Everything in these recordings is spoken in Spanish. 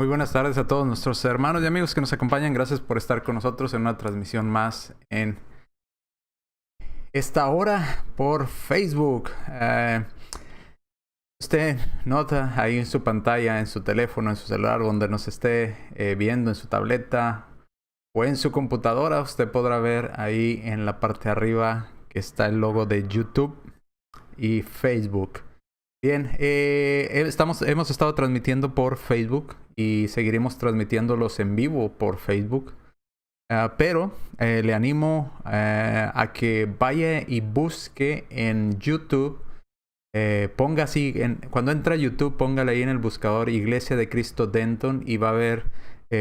Muy buenas tardes a todos nuestros hermanos y amigos que nos acompañan. Gracias por estar con nosotros en una transmisión más en esta hora por Facebook. Usted nota ahí en su pantalla, en su teléfono, en su celular, donde nos esté viendo, en su tableta o en su computadora, usted podrá ver ahí en la parte de arriba que está el logo de YouTube y Facebook. Bien, hemos estado transmitiendo por Facebook y seguiremos transmitiéndolos en vivo por Facebook. Pero le animo a que vaya y busque en YouTube. Ponga así, cuando entra a YouTube, póngale ahí en el buscador Iglesia de Cristo Denton y va a ver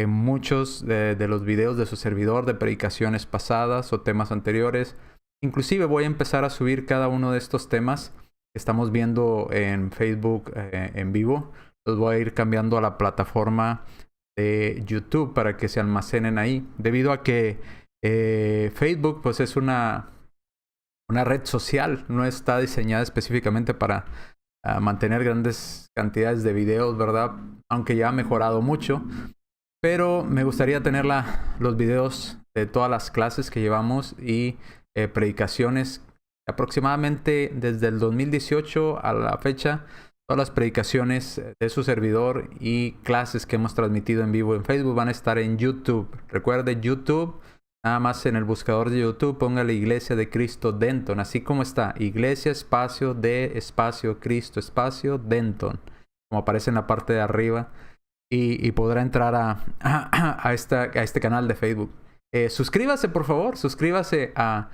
muchos de los videos de su servidor, de predicaciones pasadas o temas anteriores. Inclusive voy a empezar a subir cada uno de estos temas que estamos viendo en Facebook en vivo. Los voy a ir cambiando a la plataforma de YouTube para que se almacenen ahí. Debido a que Facebook pues es una red social, no está diseñada específicamente para mantener grandes cantidades de videos, ¿verdad? Aunque ya ha mejorado mucho. Pero me gustaría tener los videos de todas las clases que llevamos y predicaciones. Aproximadamente desde el 2018 a la fecha, todas las predicaciones de su servidor y clases que hemos transmitido en vivo en Facebook van a estar en YouTube. Recuerde, YouTube, nada más en el buscador de YouTube, póngale Iglesia de Cristo Denton, así como está, Iglesia espacio de espacio Cristo espacio Denton, como aparece en la parte de arriba, y podrá entrar a este canal de Facebook. Suscríbase, por favor, suscríbase a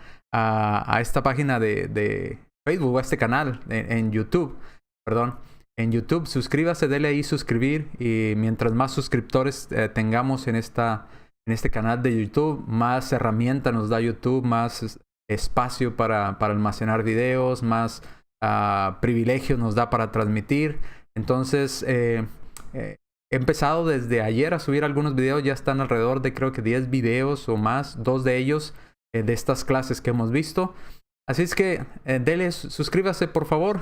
esta página de Facebook, a este canal en YouTube, perdón, en YouTube. Suscríbase, dele ahí suscribir y mientras más suscriptores tengamos en este canal de YouTube, más herramienta nos da YouTube, más espacio para almacenar videos, más privilegios nos da para transmitir. Entonces, he empezado desde ayer a subir algunos videos, ya están alrededor de creo que 10 videos o más, 2 de ellos de estas clases que hemos visto. Así es que suscríbase por favor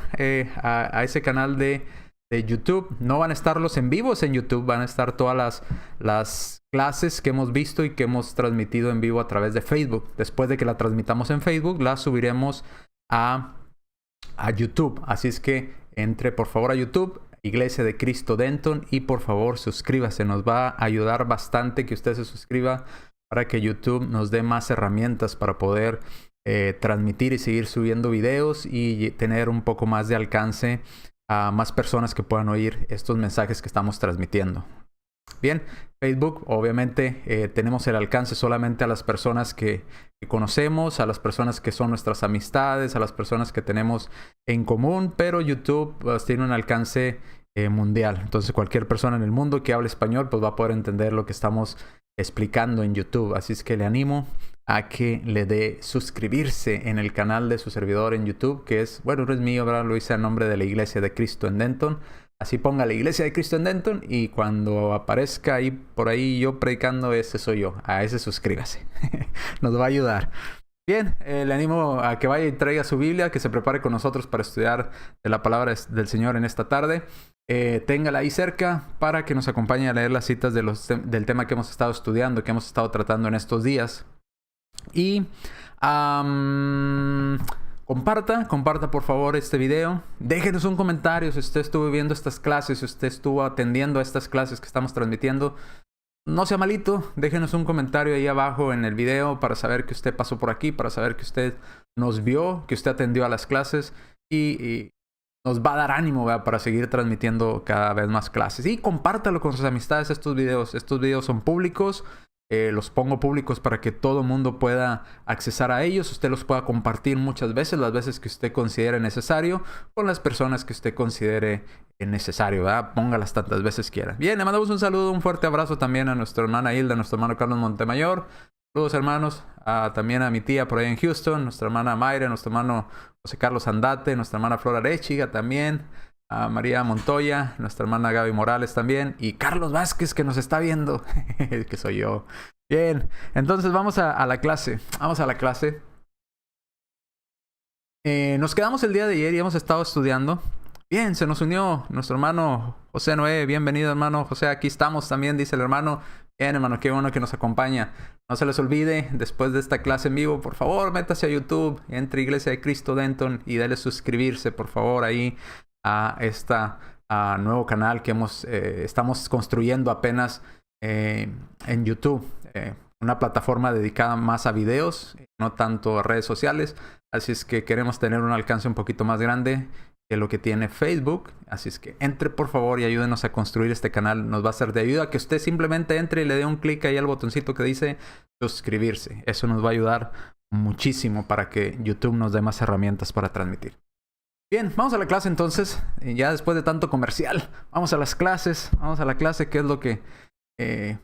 a ese canal de YouTube. No van a estar los en vivos en YouTube, van a estar todas las clases que hemos visto y que hemos transmitido en vivo a través de Facebook. Después de que la transmitamos en Facebook, la subiremos a YouTube. Así es que entre por favor a YouTube, Iglesia de Cristo Denton, y por favor suscríbase. Nos va a ayudar bastante que usted se suscriba para que YouTube nos dé más herramientas para poder transmitir y seguir subiendo videos y tener un poco más de alcance a más personas que puedan oír estos mensajes que estamos transmitiendo. Bien, Facebook, obviamente tenemos el alcance solamente a las personas que conocemos, a las personas que son nuestras amistades, a las personas que tenemos en común, pero YouTube pues, tiene un alcance mundial. Entonces cualquier persona en el mundo que hable español pues va a poder entender lo que estamos explicando en YouTube. Así es que le animo a que le dé suscribirse en el canal de su servidor en YouTube, que es, bueno, no es mío, ¿verdad? Lo hice a nombre de la Iglesia de Cristo en Denton. Así ponga la Iglesia de Cristo en Denton y cuando aparezca ahí por ahí yo predicando, ese soy yo. A ese suscríbase. Nos va a ayudar. Bien, le animo a que vaya y traiga su Biblia, que se prepare con nosotros para estudiar de la palabra del Señor en esta tarde. Téngala ahí cerca para que nos acompañe a leer las citas del tema que hemos estado estudiando, que hemos estado tratando en estos días. Y comparta por favor este video. Déjenos un comentario si usted estuvo viendo estas clases, si usted estuvo atendiendo a estas clases que estamos transmitiendo. No sea malito, déjenos un comentario ahí abajo en el video para saber que usted pasó por aquí, para saber que usted nos vio, que usted atendió a las clases y nos va a dar ánimo, ¿verdad? Para seguir transmitiendo cada vez más clases. Y compártalo con sus amistades estos videos. Estos videos son públicos. Los pongo públicos para que todo el mundo pueda accesar a ellos. Usted los pueda compartir muchas veces, las veces que usted considere necesario, con las personas que usted considere necesario, ¿verdad? Póngalas tantas veces quiera. Bien, le mandamos un saludo, un fuerte abrazo también a nuestra hermana Hilda, a nuestro hermano Carlos Montemayor. Saludos, hermanos. También a mi tía por ahí en Houston, nuestra hermana Mayra, nuestro hermano José Carlos Andate, nuestra hermana Flora Arechiga también. A María Montoya, nuestra hermana Gaby Morales también, y Carlos Vázquez que nos está viendo, que soy yo. Bien, entonces vamos a la clase. Vamos a la clase. Nos quedamos el día de ayer y hemos estado estudiando. Bien, se nos unió nuestro hermano José Noé. Bienvenido, hermano José. Aquí estamos también, dice el hermano. Bien, hermano, qué bueno que nos acompaña. No se les olvide, después de esta clase en vivo, por favor, métase a YouTube, entre Iglesia de Cristo Denton y dale suscribirse, por favor, ahí a nuevo canal que estamos construyendo apenas en YouTube. Una plataforma dedicada más a videos, no tanto a redes sociales. Así es que queremos tener un alcance un poquito más grande que lo que tiene Facebook. Así es que entre por favor y ayúdenos a construir este canal. Nos va a ser de ayuda que usted simplemente entre y le dé un clic ahí al botoncito que dice suscribirse. Eso nos va a ayudar muchísimo para que YouTube nos dé más herramientas para transmitir. Bien, vamos a la clase entonces. Ya después de tanto comercial, vamos a las clases. Vamos a la clase, que es lo que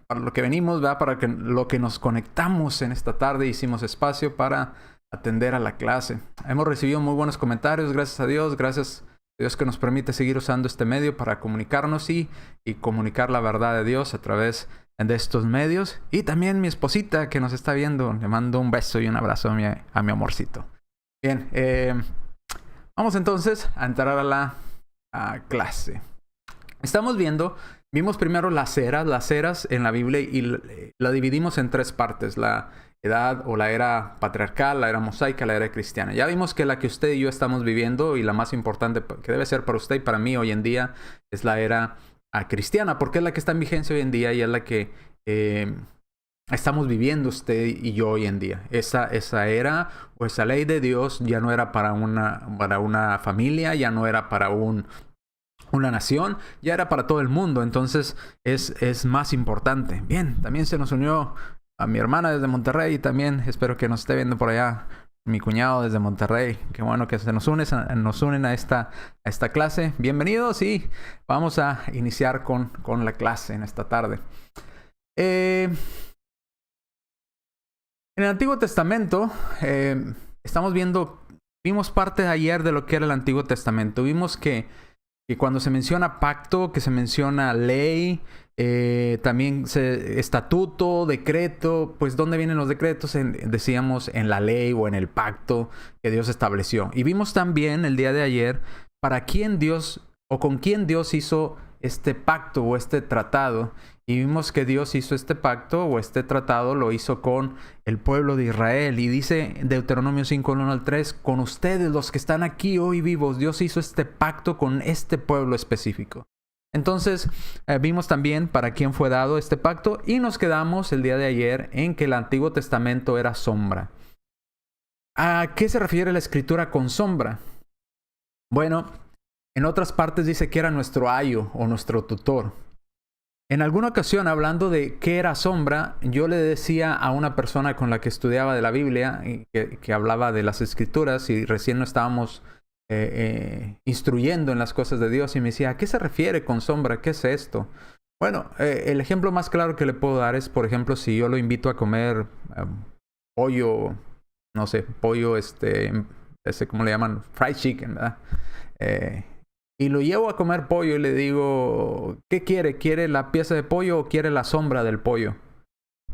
para lo que venimos, ¿verdad? Para lo que nos conectamos en esta tarde. Hicimos espacio para atender a la clase. Hemos recibido muy buenos comentarios, gracias a Dios. Gracias a Dios que nos permite seguir usando este medio para comunicarnos y comunicar la verdad de Dios a través de estos medios. Y también mi esposita que nos está viendo, le mando un beso y un abrazo a mi amorcito. Bien, vamos entonces a entrar a la clase. Vimos primero las eras en la Biblia y la dividimos en tres partes: la edad o la era patriarcal, la era mosaica, la era cristiana. Ya vimos que la que usted y yo estamos viviendo, y la más importante que debe ser para usted y para mí hoy en día, es la era cristiana, porque es la que está en vigencia hoy en día y es la que estamos viviendo usted y yo hoy en día. Esa era o esa ley de Dios ya no era para una familia, ya no era para una nación, ya era para todo el mundo. Entonces es más importante. Bien, también se nos unió a mi hermana desde Monterrey, y también espero que nos esté viendo por allá mi cuñado desde Monterrey. Qué bueno que nos unen a esta clase. Bienvenidos y vamos a iniciar con la clase en esta tarde. En el Antiguo Testamento vimos parte de ayer de lo que era el Antiguo Testamento. Vimos que cuando se menciona pacto, que se menciona ley, también estatuto, decreto, pues ¿dónde vienen los decretos? Decíamos en la ley o en el pacto que Dios estableció. Y vimos también el día de ayer para quién Dios o con quién Dios hizo este pacto o este tratado. Y vimos que Dios hizo este pacto o este tratado, lo hizo con el pueblo de Israel. Y dice Deuteronomio 5, 1 al 3, con ustedes los que están aquí hoy vivos, Dios hizo este pacto con este pueblo específico. Entonces vimos también para quién fue dado este pacto y nos quedamos el día de ayer en que el Antiguo Testamento era sombra. ¿A qué se refiere la escritura con sombra? Bueno, en otras partes dice que era nuestro ayo o nuestro tutor. En alguna ocasión, hablando de qué era sombra, yo le decía a una persona con la que estudiaba de la Biblia, que hablaba de las Escrituras, y recién nos estábamos instruyendo en las cosas de Dios, y me decía, ¿a qué se refiere con sombra? ¿Qué es esto? Bueno, el ejemplo más claro que le puedo dar es, por ejemplo, si yo lo invito a comer pollo, no sé, pollo, ¿cómo le llaman? Fried chicken, ¿verdad? Y lo llevo a comer pollo y le digo, ¿qué quiere? ¿Quiere la pieza de pollo o quiere la sombra del pollo?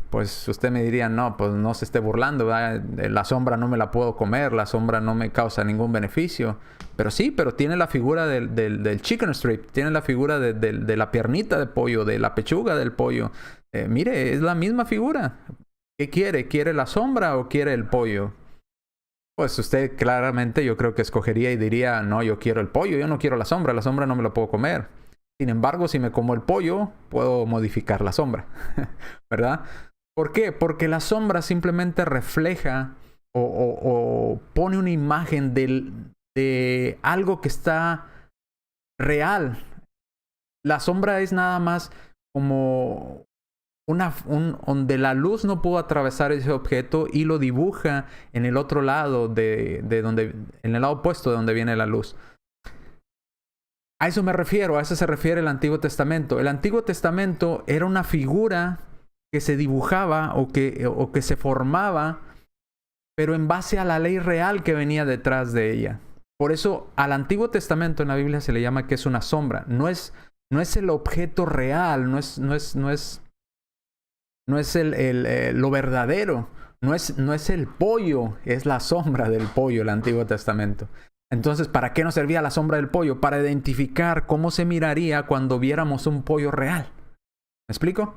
Pues usted me diría, no, pues no se esté burlando, ¿verdad? La sombra no me la puedo comer, la sombra no me causa ningún beneficio. Pero sí, pero tiene la figura del chicken strip, tiene la figura de la piernita de pollo, de la pechuga del pollo. Mire, es la misma figura. ¿Qué quiere? ¿Quiere la sombra o quiere el pollo? Pues usted claramente yo creo que escogería y diría, no, yo quiero el pollo, yo no quiero la sombra no me la puedo comer. Sin embargo, si me como el pollo, puedo modificar la sombra, ¿verdad? ¿Por qué? Porque la sombra simplemente refleja o pone una imagen de algo que está real. La sombra es nada más como donde la luz no pudo atravesar ese objeto y lo dibuja en el otro lado en el lado opuesto de donde viene la luz. A eso me refiero, a eso se refiere el Antiguo Testamento. El Antiguo Testamento era una figura que se dibujaba o que se formaba, pero en base a la ley real que venía detrás de ella. Por eso al Antiguo Testamento en la Biblia se le llama que es una sombra. No es el objeto real, no es lo verdadero, no es el pollo, es la sombra del pollo, el Antiguo Testamento. Entonces, ¿para qué nos servía la sombra del pollo? Para identificar cómo se miraría cuando viéramos un pollo real. ¿Me explico?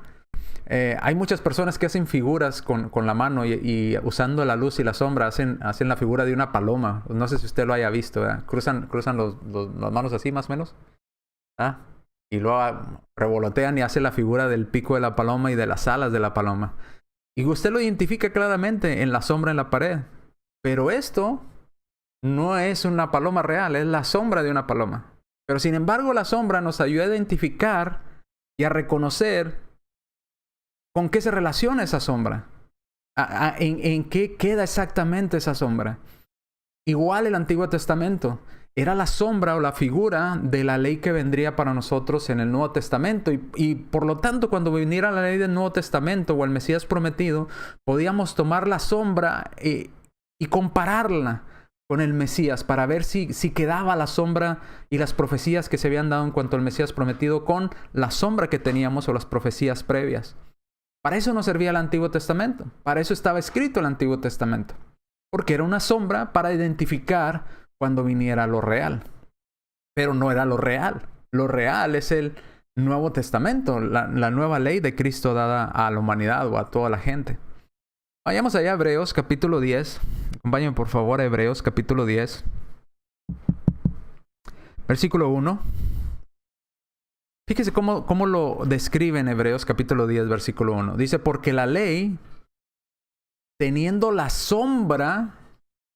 Hay muchas personas que hacen figuras con la mano y usando la luz y la sombra hacen la figura de una paloma. No sé si usted lo haya visto, ¿verdad? Cruzan las manos así más o menos. ¿Ah? Y luego revolotean y hacen la figura del pico de la paloma y de las alas de la paloma. Y usted lo identifica claramente en la sombra en la pared. Pero esto no es una paloma real, es la sombra de una paloma. Pero sin embargo, la sombra nos ayuda a identificar y a reconocer con qué se relaciona esa sombra. En qué queda exactamente esa sombra. Igual el Antiguo Testamento. Era la sombra o la figura de la ley que vendría para nosotros en el Nuevo Testamento. Y por lo tanto, cuando viniera la ley del Nuevo Testamento o el Mesías prometido, podíamos tomar la sombra y compararla con el Mesías para ver si quedaba la sombra y las profecías que se habían dado en cuanto al Mesías prometido con la sombra que teníamos o las profecías previas. Para eso nos servía el Antiguo Testamento. Para eso estaba escrito el Antiguo Testamento. Porque era una sombra para identificar cuando viniera lo real. Pero no era lo real. Lo real es el Nuevo Testamento, la nueva ley de Cristo dada a la humanidad o a toda la gente. Vayamos allá a Hebreos capítulo 10. Acompáñenme por favor a Hebreos capítulo 10. Versículo 1. Fíjese cómo lo describe en Hebreos capítulo 10, versículo 1. Dice, porque la ley, teniendo la sombra,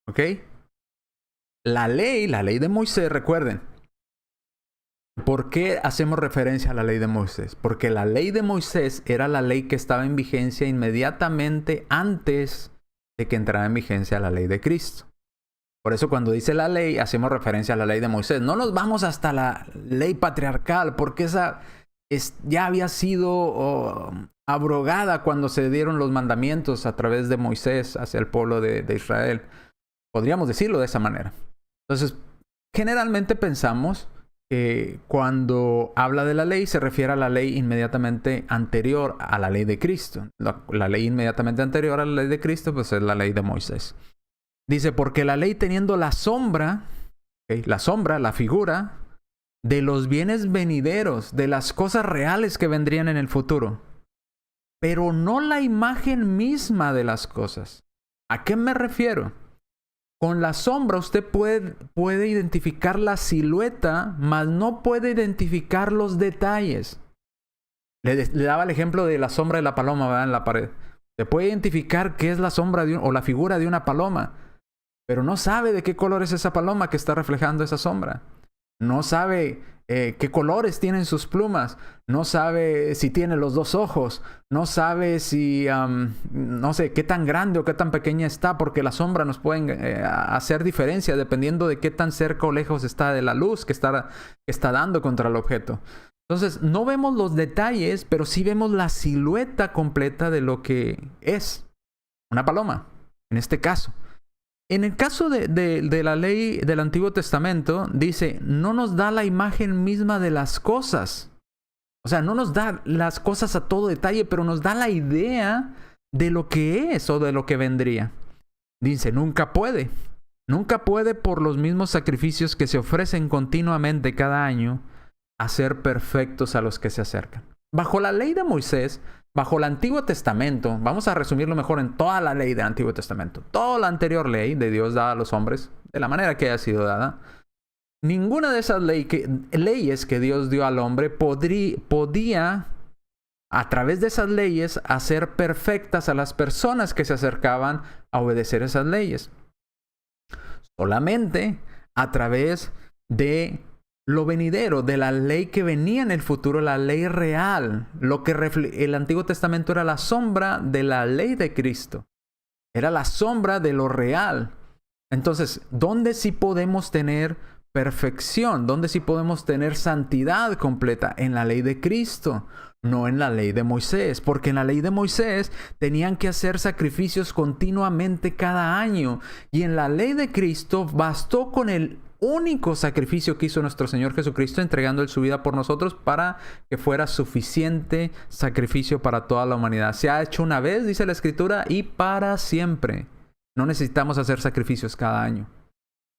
¿ok? La ley de Moisés, recuerden. ¿Por qué hacemos referencia a la ley de Moisés? Porque la ley de Moisés era la ley que estaba en vigencia inmediatamente antes de que entrara en vigencia la ley de Cristo. Por eso cuando dice la ley, hacemos referencia a la ley de Moisés. No nos vamos hasta la ley patriarcal, porque esa ya había sido abrogada cuando se dieron los mandamientos a través de Moisés hacia el pueblo de Israel. Podríamos decirlo de esa manera. Entonces, generalmente pensamos que cuando habla de la ley se refiere a la ley inmediatamente anterior a la ley de Cristo. La ley inmediatamente anterior a la ley de Cristo, pues es la ley de Moisés. Dice, porque la ley teniendo la sombra, la figura de los bienes venideros, de las cosas reales que vendrían en el futuro, pero no la imagen misma de las cosas. ¿A qué me refiero? Con la sombra usted puede identificar la silueta, mas no puede identificar los detalles. Le daba el ejemplo de la sombra de la paloma, ¿verdad? En la pared. Se puede identificar qué es la sombra o la figura de una paloma, pero no sabe de qué color es esa paloma que está reflejando esa sombra. No sabe qué colores tienen sus plumas. No sabe si tiene los dos ojos. No sabe si, no sé, qué tan grande o qué tan pequeña está, porque la sombra nos puede hacer diferencia dependiendo de qué tan cerca o lejos está de la luz que está dando contra el objeto. Entonces, no vemos los detalles, pero sí vemos la silueta completa de lo que es una paloma, en este caso. En el caso de la ley del Antiguo Testamento, dice, no nos da la imagen misma de las cosas. O sea, no nos da las cosas a todo detalle, pero nos da la idea de lo que es o de lo que vendría. Dice, nunca puede. Nunca puede por los mismos sacrificios que se ofrecen continuamente cada año hacer perfectos a los que se acercan. Bajo la ley de Moisés, bajo el Antiguo Testamento, vamos a resumirlo mejor en toda la ley del Antiguo Testamento, toda la anterior ley de Dios dada a los hombres, de la manera que haya sido dada, ninguna de esas leyes que Dios dio al hombre podía, a través de esas leyes, hacer perfectas a las personas que se acercaban a obedecer esas leyes. Solamente a través de lo venidero, de la ley que venía en el futuro, la ley real. Lo que el Antiguo Testamento era la sombra de la ley de Cristo. Era la sombra de lo real. Entonces, ¿dónde sí podemos tener perfección? ¿Dónde sí podemos tener santidad completa? En la ley de Cristo, no en la ley de Moisés. Porque en la ley de Moisés tenían que hacer sacrificios continuamente cada año. Y en la ley de Cristo bastó con el único sacrificio que hizo nuestro Señor Jesucristo, entregando su vida por nosotros para que fuera suficiente sacrificio para toda la humanidad. Se ha hecho una vez, dice la Escritura, y para siempre. No necesitamos hacer sacrificios cada año.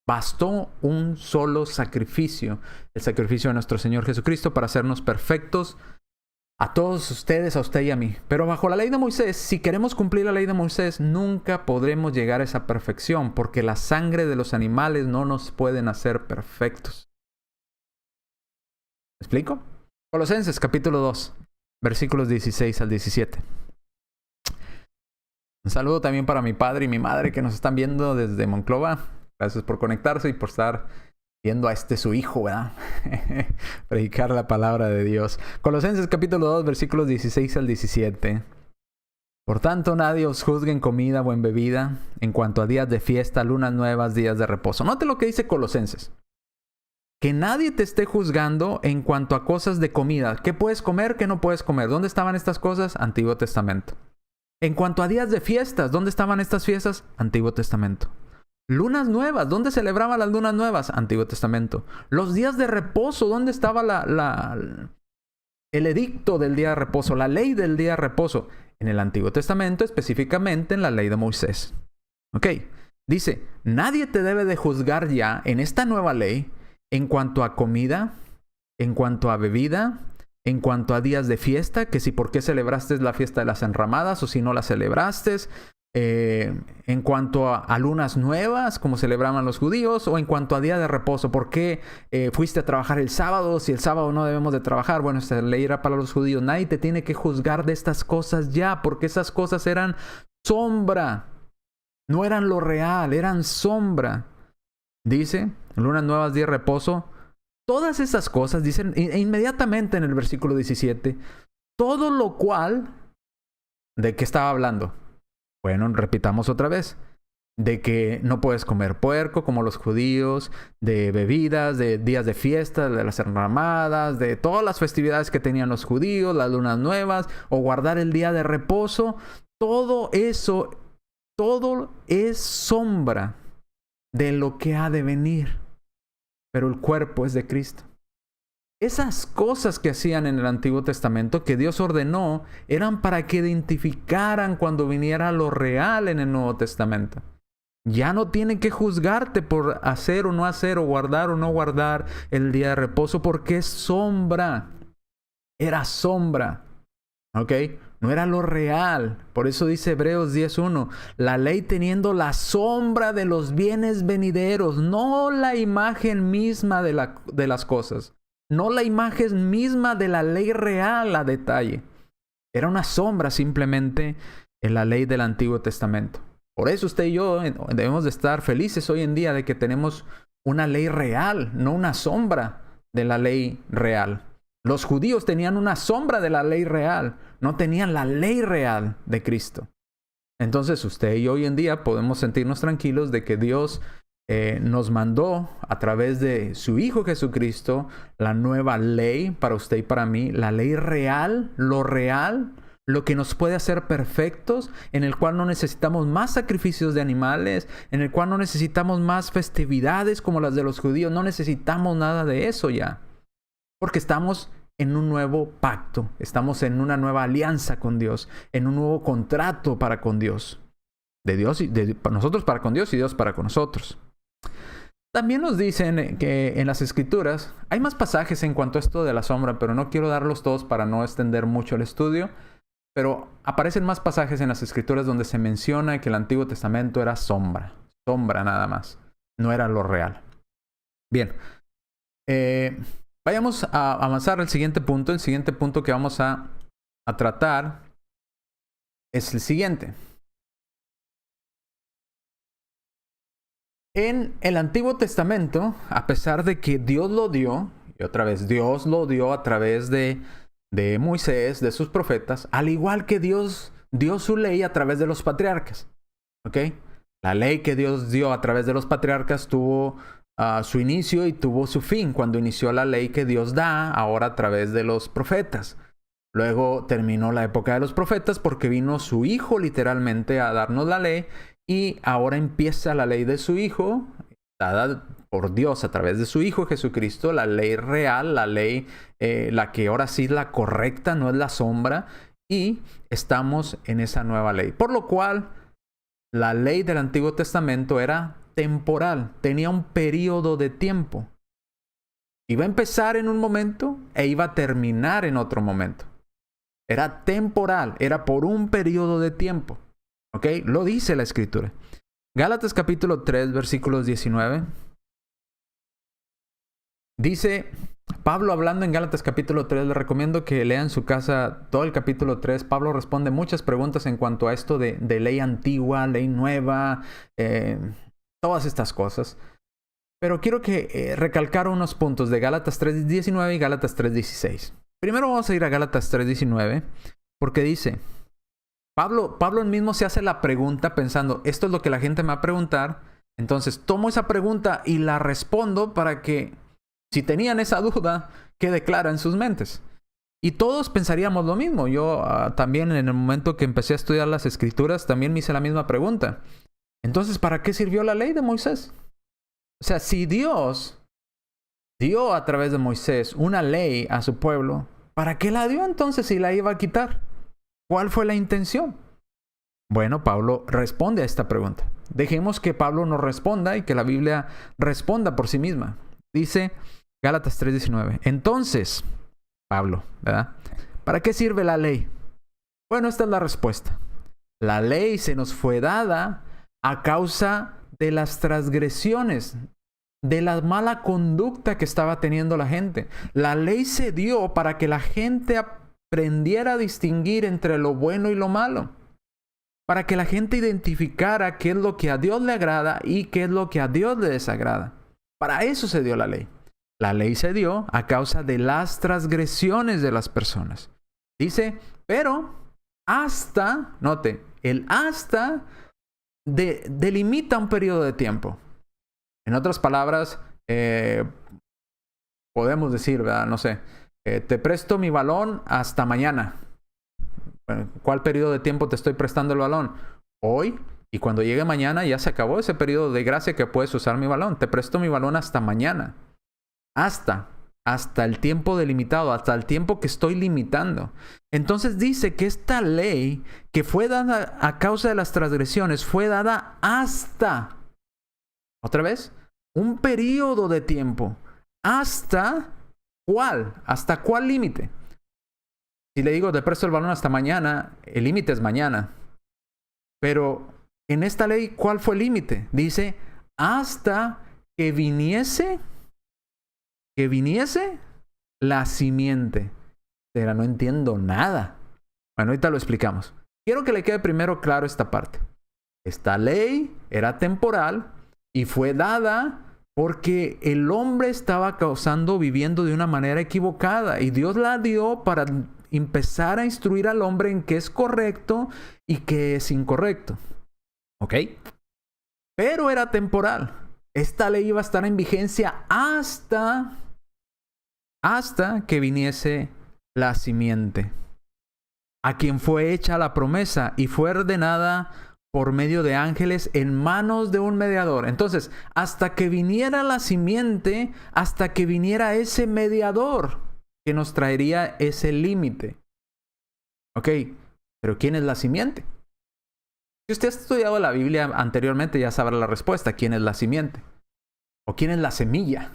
Bastó un solo sacrificio, el sacrificio de nuestro Señor Jesucristo, para hacernos perfectos a todos ustedes, a usted y a mí. Pero bajo la ley de Moisés, si queremos cumplir la ley de Moisés, nunca podremos llegar a esa perfección, porque la sangre de los animales no nos pueden hacer perfectos. ¿Me explico? Colosenses capítulo 2, versículos 16 al 17. Un saludo también para mi padre y mi madre que nos están viendo desde Monclova. Gracias por conectarse y por estar viendo a su hijo, ¿verdad? Predicar la palabra de Dios. Colosenses capítulo 2, versículos 16 al 17. Por tanto, nadie os juzgue en comida o en bebida, en cuanto a días de fiesta, lunas nuevas, días de reposo. Note lo que dice Colosenses. Que nadie te esté juzgando en cuanto a cosas de comida. ¿Qué puedes comer? ¿Qué no puedes comer? ¿Dónde estaban estas cosas? Antiguo Testamento. En cuanto a días de fiestas, ¿dónde estaban estas fiestas? Antiguo Testamento. Lunas nuevas, ¿dónde celebraban las lunas nuevas? Antiguo Testamento. Los días de reposo, ¿dónde estaba el edicto del día de reposo, la ley del día de reposo? En el Antiguo Testamento, específicamente en la ley de Moisés. Ok, dice, nadie te debe de juzgar ya en esta nueva ley en cuanto a comida, en cuanto a bebida, en cuanto a días de fiesta, que si por qué celebraste la fiesta de las enramadas o si no la celebraste. En cuanto a lunas nuevas, como celebraban los judíos, o en cuanto a día de reposo, ¿por qué fuiste a trabajar el sábado? Si el sábado no debemos de trabajar, bueno, esta ley era para los judíos. Nadie te tiene que juzgar de estas cosas ya, porque esas cosas eran sombra, no eran lo real, eran sombra. Dice, lunas nuevas, día de reposo, todas esas cosas, dicen inmediatamente en el versículo 17, todo lo cual, ¿de qué estaba hablando? Bueno, repitamos otra vez. De que no puedes comer puerco como los judíos, de bebidas, de días de fiesta, de las enramadas, de todas las festividades que tenían los judíos, las lunas nuevas, o guardar el día de reposo. Todo eso, todo es sombra de lo que ha de venir. Pero el cuerpo es de Cristo. Esas cosas que hacían en el Antiguo Testamento, que Dios ordenó, eran para que identificaran cuando viniera lo real en el Nuevo Testamento. Ya no tienen que juzgarte por hacer o no hacer, o guardar o no guardar el día de reposo, porque es sombra. Era sombra. ¿Ok? No era lo real. Por eso dice Hebreos 10:1, la ley teniendo la sombra de los bienes venideros, no la imagen misma de las cosas. No la imagen misma de la ley real a detalle. Era una sombra simplemente en la ley del Antiguo Testamento. Por eso usted y yo debemos de estar felices hoy en día de que tenemos una ley real, no una sombra de la ley real. Los judíos tenían una sombra de la ley real, no tenían la ley real de Cristo. Entonces usted y yo hoy en día podemos sentirnos tranquilos de que Dios nos mandó a través de su Hijo Jesucristo la nueva ley para usted y para mí, la ley real, lo que nos puede hacer perfectos, en el cual no necesitamos más sacrificios de animales, en el cual no necesitamos más festividades como las de los judíos, no necesitamos nada de eso ya, porque estamos en un nuevo pacto, estamos en una nueva alianza con Dios, en un nuevo contrato para con Dios, de Dios y de nosotros para con Dios y Dios para con nosotros. También nos dicen que en las Escrituras hay más pasajes en cuanto a esto de la sombra, pero no quiero darlos todos para no extender mucho el estudio. Pero aparecen más pasajes en las Escrituras donde se menciona que el Antiguo Testamento era sombra nada más, no era lo real. Bien, vayamos a avanzar al siguiente punto. El siguiente punto que vamos a tratar es el siguiente. En el Antiguo Testamento, a pesar de que Dios lo dio, y otra vez Dios lo dio a través de Moisés, de sus profetas, al igual que Dios dio su ley a través de los patriarcas. ¿Ok? La ley que Dios dio a través de los patriarcas tuvo su inicio y tuvo su fin cuando inició la ley que Dios da ahora a través de los profetas. Luego terminó la época de los profetas porque vino su Hijo literalmente a darnos la ley. Y ahora empieza la ley de su Hijo, dada por Dios a través de su Hijo Jesucristo, la ley real, la ley, la que ahora sí es la correcta, no es la sombra. Y estamos en esa nueva ley. Por lo cual, la ley del Antiguo Testamento era temporal, tenía un periodo de tiempo. Iba a empezar en un momento e iba a terminar en otro momento. Era temporal, era por un periodo de tiempo. ¿Ok? Lo dice la Escritura. Gálatas capítulo 3, versículos 19. Dice Pablo hablando en Gálatas capítulo 3, les recomiendo que lean en su casa todo el capítulo 3. Pablo responde muchas preguntas en cuanto a esto de ley antigua, ley nueva, todas estas cosas. Pero quiero recalcar unos puntos de Gálatas 3:19 y Gálatas 3:16. Primero vamos a ir a Gálatas 3:19 porque dice, Pablo mismo se hace la pregunta pensando, esto es lo que la gente me va a preguntar. Entonces tomo esa pregunta y la respondo para que, si tenían esa duda, quede clara en sus mentes. Y todos pensaríamos lo mismo. Yo también en el momento que empecé a estudiar las Escrituras, también me hice la misma pregunta. Entonces, ¿para qué sirvió la ley de Moisés? O sea, si Dios dio a través de Moisés una ley a su pueblo, ¿para qué la dio entonces si la iba a quitar? ¿Cuál fue la intención? Bueno, Pablo responde a esta pregunta. Dejemos que Pablo nos responda y que la Biblia responda por sí misma. Dice Gálatas 3:19. Entonces, Pablo, ¿verdad? ¿Para qué sirve la ley? Bueno, esta es la respuesta. La ley se nos fue dada a causa de las transgresiones, de la mala conducta que estaba teniendo la gente. La ley se dio para que la gente aprendiera a distinguir entre lo bueno y lo malo. Para que la gente identificara qué es lo que a Dios le agrada y qué es lo que a Dios le desagrada. Para eso se dio la ley. La ley se dio a causa de las transgresiones de las personas. Dice, pero hasta, note, el hasta delimita un periodo de tiempo. En otras palabras, podemos decir, ¿verdad? No sé, te presto mi balón hasta mañana. Bueno, ¿cuál periodo de tiempo te estoy prestando el balón? Hoy, y cuando llegue mañana ya se acabó ese periodo de gracia que puedes usar mi balón. Te presto mi balón hasta mañana. Hasta el tiempo delimitado, hasta el tiempo que estoy limitando. Entonces dice que esta ley que fue dada a causa de las transgresiones fue dada hasta, otra vez, un periodo de tiempo. ¿Hasta cuál? ¿Hasta cuál límite? Si le digo te presto el balón hasta mañana, el límite es mañana. Pero en esta ley, ¿cuál fue el límite? Dice, hasta que viniese la simiente. Pero no entiendo nada. Bueno, ahorita lo explicamos. Quiero que le quede primero claro esta parte. Esta ley era temporal y fue dada porque el hombre estaba viviendo de una manera equivocada. Y Dios la dio para empezar a instruir al hombre en qué es correcto y qué es incorrecto. ¿Ok? Pero era temporal. Esta ley iba a estar en vigencia hasta que viniese la simiente, a quien fue hecha la promesa y fue ordenada por medio de ángeles en manos de un mediador. Entonces, hasta que viniera la simiente, hasta que viniera ese mediador que nos traería ese límite. Ok, pero ¿quién es la simiente? Si usted ha estudiado la Biblia anteriormente, ya sabrá la respuesta. ¿Quién es la simiente? ¿O quién es la semilla?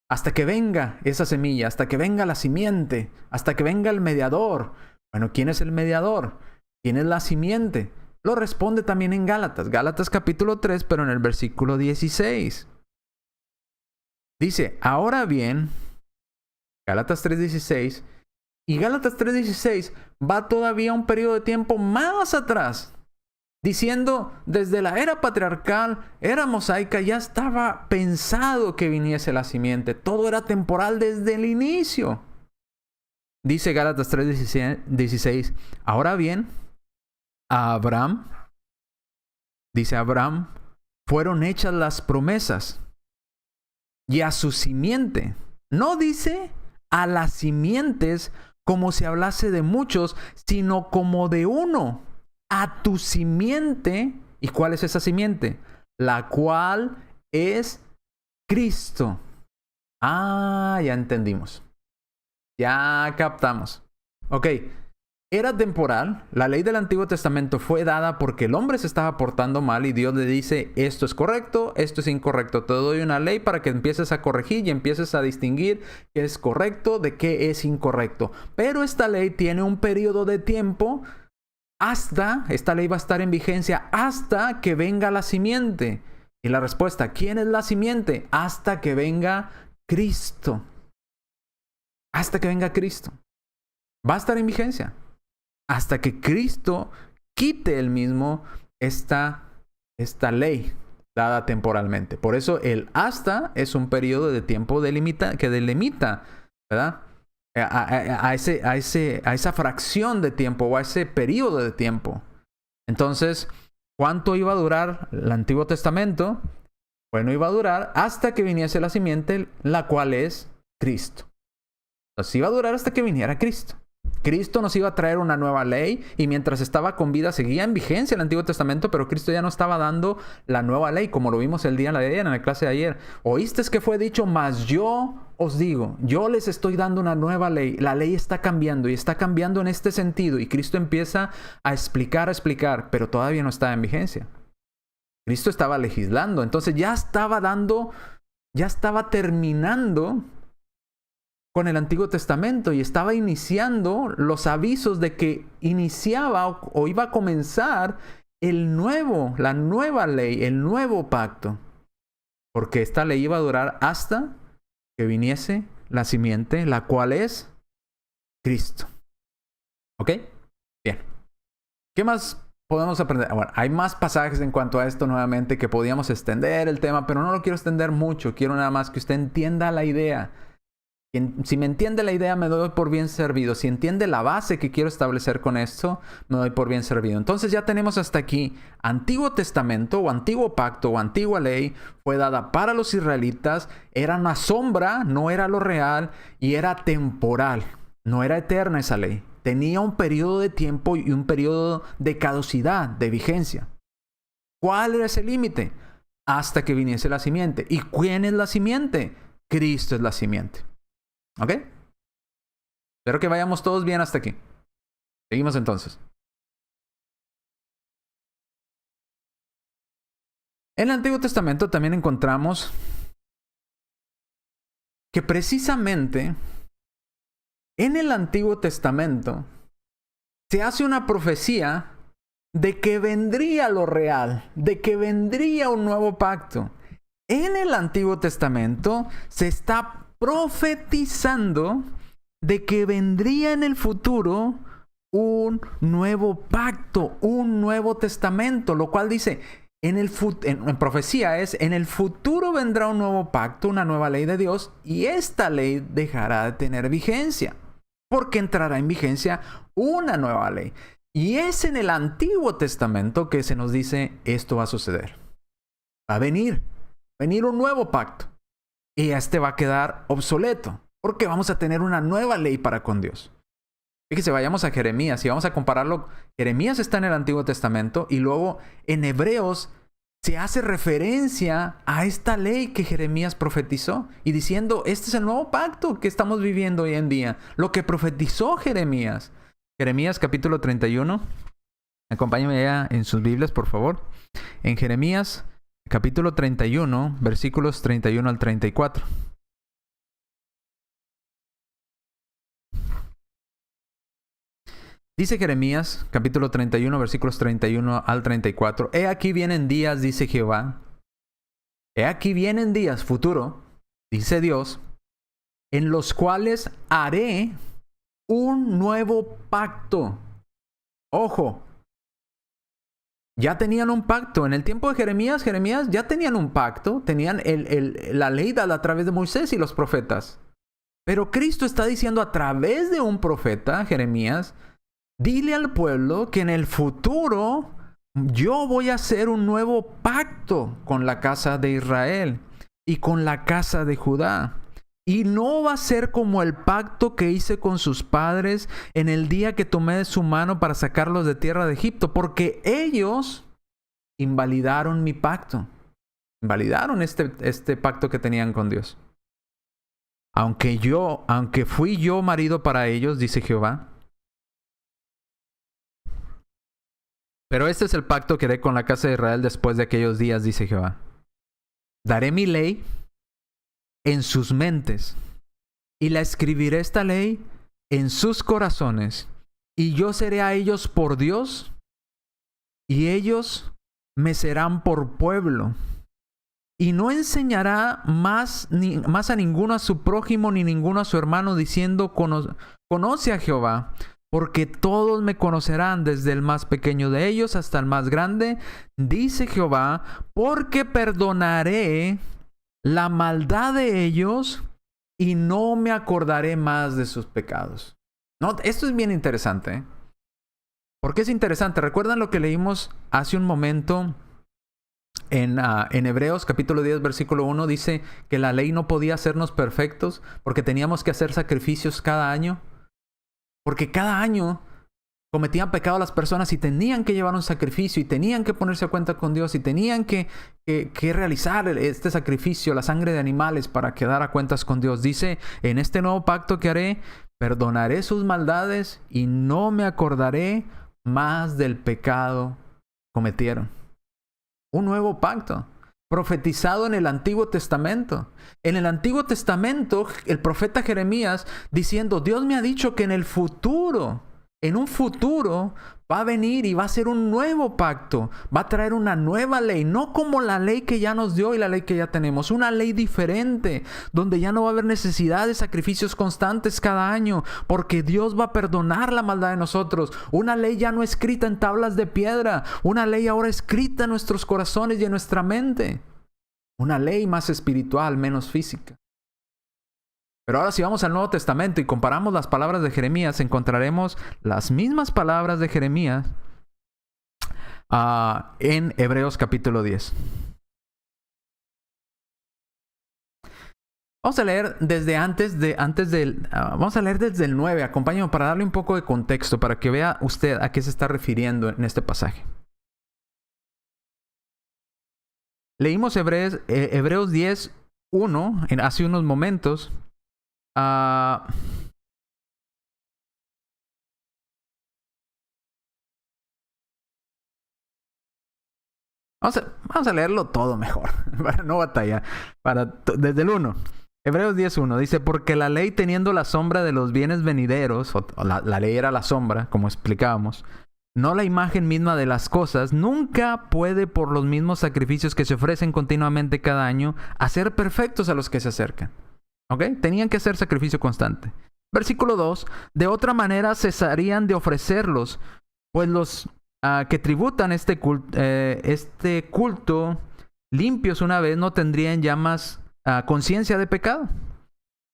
Hasta que venga esa semilla, hasta que venga la simiente, hasta que venga el mediador. Bueno, ¿quién es el mediador? ¿Quién es la simiente? Lo responde también en Gálatas. Gálatas capítulo 3, pero en el versículo 16. Dice, ahora bien, Gálatas 3:16, y Gálatas 3:16 va todavía un periodo de tiempo más atrás, diciendo, desde la era patriarcal, era mosaica, ya estaba pensado que viniese la simiente. Todo era temporal desde el inicio. Dice Gálatas 3:16, ahora bien, a Abraham, dice Abraham, fueron hechas las promesas y a su simiente. No dice a las simientes como si hablase de muchos, sino como de uno. A tu simiente. ¿Y cuál es esa simiente? La cual es Cristo. Ya entendimos. Ya captamos. Ok. era temporal. La ley del Antiguo Testamento fue dada porque el hombre se estaba portando mal y Dios le dice, esto es correcto, esto es incorrecto. Te doy una ley para que empieces a corregir y empieces a distinguir qué es correcto de qué es incorrecto. Pero esta ley tiene un periodo de tiempo esta ley va a estar en vigencia hasta que venga la simiente. Y la respuesta, ¿quién es la simiente? Hasta que venga Cristo. Hasta que venga Cristo. Va a estar en vigencia. Hasta que Cristo quite él mismo esta ley dada temporalmente. Por eso el hasta es un periodo de tiempo que delimita, ¿verdad? A esa fracción de tiempo o a ese periodo de tiempo. Entonces, ¿cuánto iba a durar el Antiguo Testamento? Bueno, iba a durar hasta que viniese la simiente, la cual es Cristo. Entonces, iba a durar hasta que viniera Cristo. Cristo nos iba a traer una nueva ley y mientras estaba con vida seguía en vigencia el Antiguo Testamento, pero Cristo ya no estaba dando la nueva ley, como lo vimos el día de ayer en la clase de ayer. Oísteis que fue dicho, mas yo os digo, yo les estoy dando una nueva ley. La ley está cambiando y está cambiando en este sentido y Cristo empieza a explicar, pero todavía no estaba en vigencia. Cristo estaba legislando, entonces ya estaba terminando con el Antiguo Testamento y estaba iniciando los avisos de que iniciaba o iba a comenzar la nueva ley, el nuevo pacto. Porque esta ley iba a durar hasta que viniese la simiente, la cual es Cristo. ¿Ok? Bien. ¿Qué más podemos aprender? Bueno, hay más pasajes en cuanto a esto nuevamente que podíamos extender el tema, pero no lo quiero extender mucho. Quiero nada más que usted entienda la idea. Si me entiende la idea, me doy por bien servido. Si entiende la base que quiero establecer con esto, me doy por bien servido. Entonces ya tenemos hasta aquí. Antiguo Testamento o Antiguo Pacto o Antigua Ley fue dada para los israelitas. Era una sombra, no era lo real y era temporal. No era eterna esa ley. Tenía un periodo de tiempo y un periodo de caducidad, de vigencia. ¿Cuál era ese límite? Hasta que viniese la simiente. ¿Y quién es la simiente? Cristo es la simiente. ¿Ok? Espero que vayamos todos bien hasta aquí. Seguimos entonces. En el Antiguo Testamento también encontramos que precisamente en el Antiguo Testamento se hace una profecía de que vendría lo real, de que vendría un nuevo pacto. En el Antiguo Testamento se está profetizando de que vendría en el futuro un nuevo pacto, un nuevo testamento, lo cual dice, en profecía es, en el futuro vendrá un nuevo pacto, una nueva ley de Dios, y esta ley dejará de tener vigencia, porque entrará en vigencia una nueva ley. Y es en el Antiguo Testamento que se nos dice, esto va a suceder. Va a venir un nuevo pacto. Y este va a quedar obsoleto, porque vamos a tener una nueva ley para con Dios. Fíjese, vayamos a Jeremías y vamos a compararlo. Jeremías está en el Antiguo Testamento y luego en Hebreos se hace referencia a esta ley que Jeremías profetizó y diciendo, este es el nuevo pacto que estamos viviendo hoy en día. Lo que profetizó Jeremías. Jeremías capítulo 31. Acompáñenme ya en sus Biblias, por favor. En Jeremías capítulo 31, versículos 31 al 34. Dice Jeremías, capítulo 31, versículos 31 al 34. He aquí vienen días, dice Jehová. He aquí vienen días, futuro, dice Dios, en los cuales haré un nuevo pacto. Ojo. Ya tenían un pacto. En el tiempo de Jeremías ya tenían un pacto. Tenían la ley dada a través de Moisés y los profetas. Pero Cristo está diciendo a través de un profeta, Jeremías, dile al pueblo que en el futuro yo voy a hacer un nuevo pacto con la casa de Israel y con la casa de Judá. Y no va a ser como el pacto que hice con sus padres en el día que tomé de su mano para sacarlos de tierra de Egipto, porque ellos invalidaron mi pacto. Invalidaron este pacto que tenían con Dios. Aunque fui yo marido para ellos, dice Jehová, Pero este es el pacto que haré con la casa de Israel después de aquellos días, dice Jehová. Daré mi ley en sus mentes y la escribiré esta ley en sus corazones, y yo seré a ellos por Dios y ellos me serán por pueblo. Y no enseñará más a ninguno a su prójimo ni ninguno a su hermano diciendo conoce a Jehová, porque todos me conocerán, desde el más pequeño de ellos hasta el más grande, dice Jehová, porque perdonaré la maldad de ellos y no me acordaré más de sus pecados. No, esto es bien interesante, ¿eh? ¿Por qué es interesante? ¿Recuerdan lo que leímos hace un momento en Hebreos capítulo 10 versículo 1? Dice que la ley no podía hacernos perfectos porque teníamos que hacer sacrificios cada año. Porque cada año cometían pecado las personas y tenían que llevar un sacrificio y tenían que ponerse a cuenta con Dios y tenían que realizar este sacrificio, la sangre de animales, para quedar a cuentas con Dios. Dice, en este nuevo pacto que haré, perdonaré sus maldades y no me acordaré más del pecado que cometieron. Un nuevo pacto profetizado en el Antiguo Testamento. En el Antiguo Testamento, el profeta Jeremías diciendo, Dios me ha dicho que en un futuro va a venir y va a ser un nuevo pacto, va a traer una nueva ley, no como la ley que ya nos dio y la ley que ya tenemos, una ley diferente, donde ya no va a haber necesidad de sacrificios constantes cada año, porque Dios va a perdonar la maldad de nosotros. Una ley ya no escrita en tablas de piedra, una ley ahora escrita en nuestros corazones y en nuestra mente. Una ley más espiritual, menos física. Pero ahora si vamos al Nuevo Testamento y comparamos las palabras de Jeremías, encontraremos las mismas palabras de Jeremías en Hebreos capítulo 10. Vamos a leer vamos a leer desde el 9. Acompáñenme para darle un poco de contexto, para que vea usted a qué se está refiriendo en este pasaje. Leímos Hebreos 10, 1 hace unos momentos. Vamos a leerlo todo mejor, para no batallar. Desde el 1. Hebreos 10:1 dice, porque la ley teniendo la sombra de los bienes venideros, la ley era la sombra, como explicábamos, no la imagen misma de las cosas, nunca puede por los mismos sacrificios que se ofrecen continuamente cada año, hacer perfectos a los que se acercan. ¿Ok? Tenían que hacer sacrificio constante. Versículo 2. De otra manera cesarían de ofrecerlos, pues los que tributan este culto limpios una vez no tendrían ya más conciencia de pecado.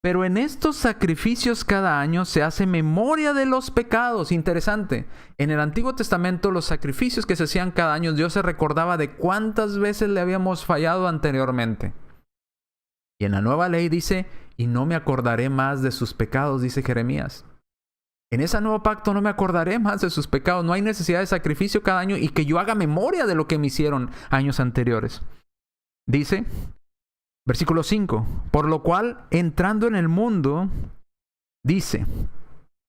Pero en estos sacrificios cada año se hace memoria de los pecados. Interesante. En el Antiguo Testamento los sacrificios que se hacían cada año, Dios se recordaba de cuántas veces le habíamos fallado anteriormente. Y en la nueva ley dice, y no me acordaré más de sus pecados, dice Jeremías. En ese nuevo pacto no me acordaré más de sus pecados. No hay necesidad de sacrificio cada año y que yo haga memoria de lo que me hicieron años anteriores. Dice, versículo 5, por lo cual, entrando en el mundo, dice,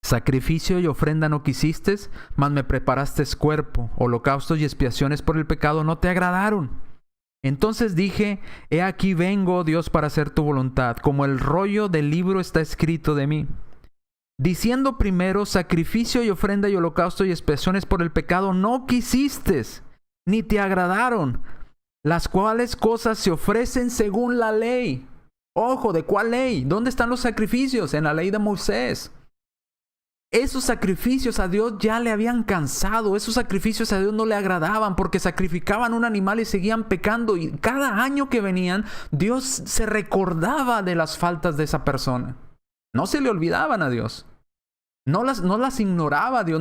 sacrificio y ofrenda no quisiste, mas me preparaste cuerpo, holocaustos y expiaciones por el pecado no te agradaron. Entonces dije, he aquí vengo, Dios, para hacer tu voluntad, como el rollo del libro está escrito de mí. Diciendo primero, sacrificio y ofrenda y holocausto y expiaciones por el pecado no quisiste, ni te agradaron, las cuales cosas se ofrecen según la ley. Ojo, ¿de cuál ley? ¿Dónde están los sacrificios? En la ley de Moisés. Esos sacrificios a Dios ya le habían cansado. Esos sacrificios a Dios no le agradaban porque sacrificaban un animal y seguían pecando. Y cada año que venían, Dios se recordaba de las faltas de esa persona. No se le olvidaban a Dios. No las ignoraba a Dios.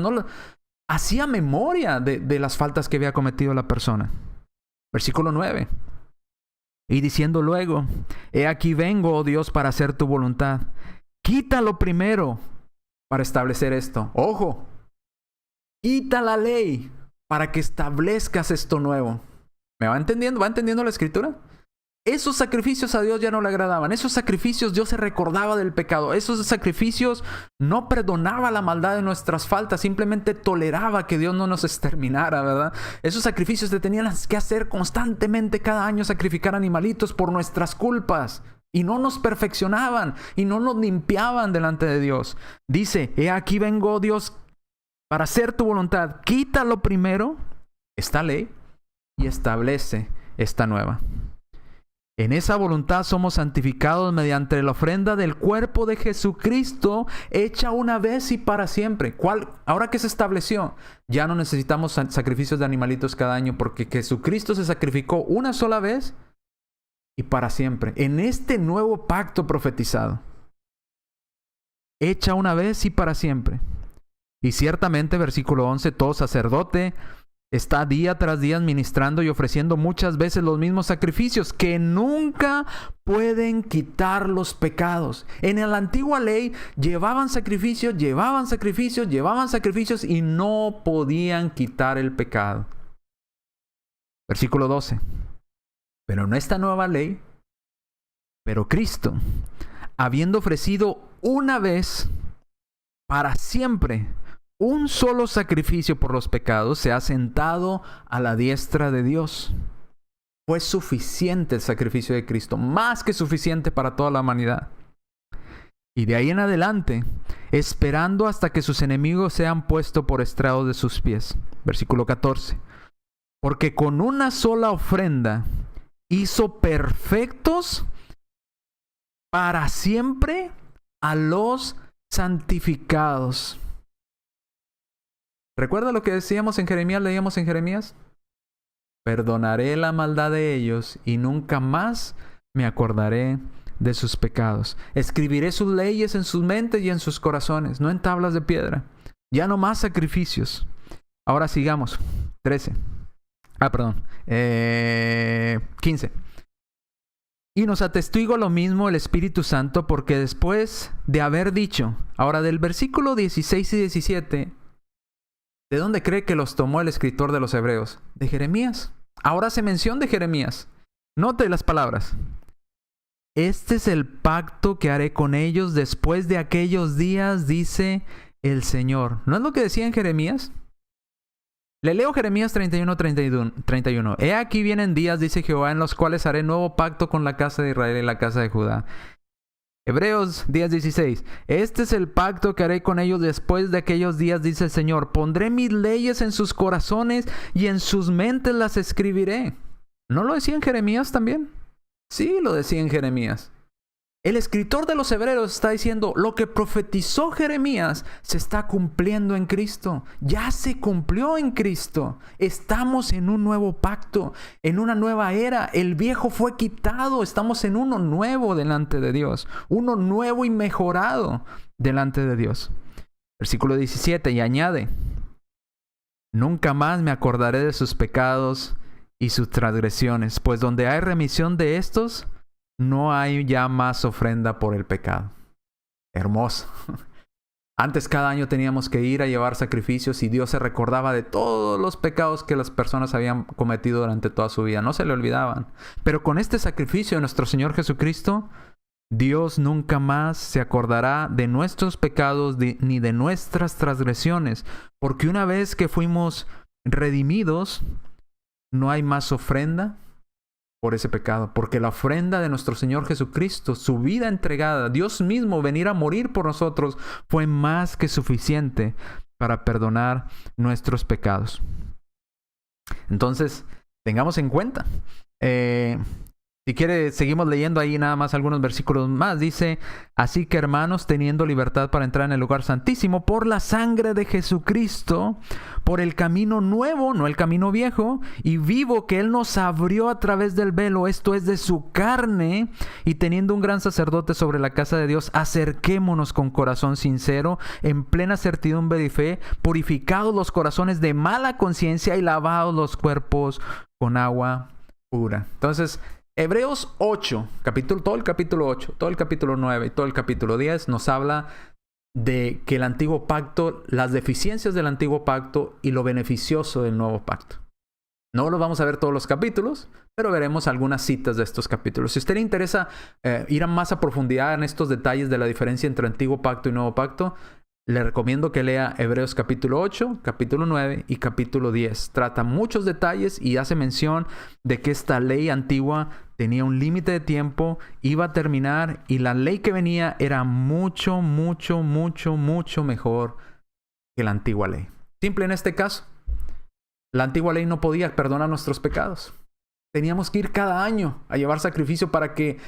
Hacía memoria de las faltas que había cometido la persona. Versículo 9. Y diciendo luego, he aquí vengo, oh Dios, para hacer tu voluntad. Quítalo primero para establecer esto. Ojo, quita la ley para que establezcas esto nuevo. ¿Me va entendiendo? ¿Va entendiendo la escritura? Esos sacrificios a Dios ya no le agradaban. Esos sacrificios Dios se recordaba del pecado. Esos sacrificios no perdonaba la maldad de nuestras faltas. Simplemente toleraba que Dios no nos exterminara, ¿verdad? Esos sacrificios se tenían que hacer constantemente cada año, sacrificar animalitos por nuestras culpas. Y no nos perfeccionaban y no nos limpiaban delante de Dios. Dice, he aquí vengo, Dios, para hacer tu voluntad. Quítalo primero, esta ley, y establece esta nueva. En esa voluntad somos santificados mediante la ofrenda del cuerpo de Jesucristo, hecha una vez y para siempre. Ahora que se estableció, ya no necesitamos sacrificios de animalitos cada año, porque Jesucristo se sacrificó una sola vez y para siempre. En este nuevo pacto profetizado, hecha una vez y para siempre. Y ciertamente, versículo 11, todo sacerdote está día tras día administrando y ofreciendo muchas veces los mismos sacrificios que nunca pueden quitar los pecados. En la antigua ley llevaban sacrificios y no podían quitar el pecado. Versículo 12. Pero en esta nueva ley, pero Cristo, habiendo ofrecido una vez para siempre un solo sacrificio por los pecados, se ha sentado a la diestra de Dios. Fue suficiente el sacrificio de Cristo, más que suficiente para toda la humanidad. Y de ahí en adelante, esperando hasta que sus enemigos sean puestos por estrado de sus pies. Versículo 14. Porque con una sola ofrenda hizo perfectos para siempre a los santificados. ¿Recuerda lo que decíamos en Jeremías? Leíamos en Jeremías. Perdonaré la maldad de ellos y nunca más me acordaré de sus pecados. Escribiré sus leyes en sus mentes y en sus corazones, no en tablas de piedra. Ya no más sacrificios. Ahora sigamos. 15. Y nos atestigua lo mismo el Espíritu Santo, porque después de haber dicho, ahora del versículo 16 y 17, ¿de dónde cree que los tomó el escritor de los Hebreos? De Jeremías. Ahora hace mención de Jeremías. Note las palabras. Este es el pacto que haré con ellos después de aquellos días, dice el Señor. ¿No es lo que decía en Jeremías? Le leo Jeremías 31. He aquí vienen días, dice Jehová, en los cuales haré nuevo pacto con la casa de Israel y la casa de Judá. Hebreos 10:16. Este es el pacto que haré con ellos después de aquellos días, dice el Señor. Pondré mis leyes en sus corazones y en sus mentes las escribiré. ¿No lo decía en Jeremías también? Sí, lo decía en Jeremías. El escritor de los Hebreos está diciendo, lo que profetizó Jeremías se está cumpliendo en Cristo. Ya se cumplió en Cristo. Estamos en un nuevo pacto, en una nueva era. El viejo fue quitado. Estamos en uno nuevo delante de Dios. Uno nuevo y mejorado delante de Dios. Versículo 17, y añade, nunca más me acordaré de sus pecados y sus transgresiones, pues donde hay remisión de estos, no hay ya más ofrenda por el pecado. Hermoso. Antes cada año teníamos que ir a llevar sacrificios y Dios se recordaba de todos los pecados que las personas habían cometido durante toda su vida. No se le olvidaban. Pero con este sacrificio de nuestro Señor Jesucristo, Dios nunca más se acordará de nuestros pecados ni de nuestras transgresiones. Porque una vez que fuimos redimidos, no hay más ofrenda por ese pecado, porque la ofrenda de nuestro Señor Jesucristo, su vida entregada, Dios mismo venir a morir por nosotros, fue más que suficiente para perdonar nuestros pecados. Entonces, tengamos en cuenta. Si quiere, seguimos leyendo ahí nada más algunos versículos más. Dice, así que hermanos, teniendo libertad para entrar en el lugar santísimo por la sangre de Jesucristo, por el camino nuevo, no el camino viejo, y vivo que Él nos abrió a través del velo, esto es de su carne, y teniendo un gran sacerdote sobre la casa de Dios, acerquémonos con corazón sincero, en plena certidumbre de fe, purificados los corazones de mala conciencia y lavados los cuerpos con agua pura. Entonces, Hebreos 8, todo el capítulo 8, todo el capítulo 9 y todo el capítulo 10 nos habla de que el antiguo pacto, las deficiencias del antiguo pacto y lo beneficioso del nuevo pacto. No los vamos a ver todos los capítulos, pero veremos algunas citas de estos capítulos. Si a usted le interesa ir a más a profundidad en estos detalles de la diferencia entre Antiguo Pacto y Nuevo Pacto, le recomiendo que lea Hebreos capítulo 8, capítulo 9 y capítulo 10. Trata muchos detalles y hace mención de que esta ley antigua tenía un límite de tiempo, iba a terminar, y la ley que venía era mucho, mucho, mucho, mucho mejor que la antigua ley. Simple en este caso, la antigua ley no podía perdonar nuestros pecados. Teníamos que ir cada año a llevar sacrificio para que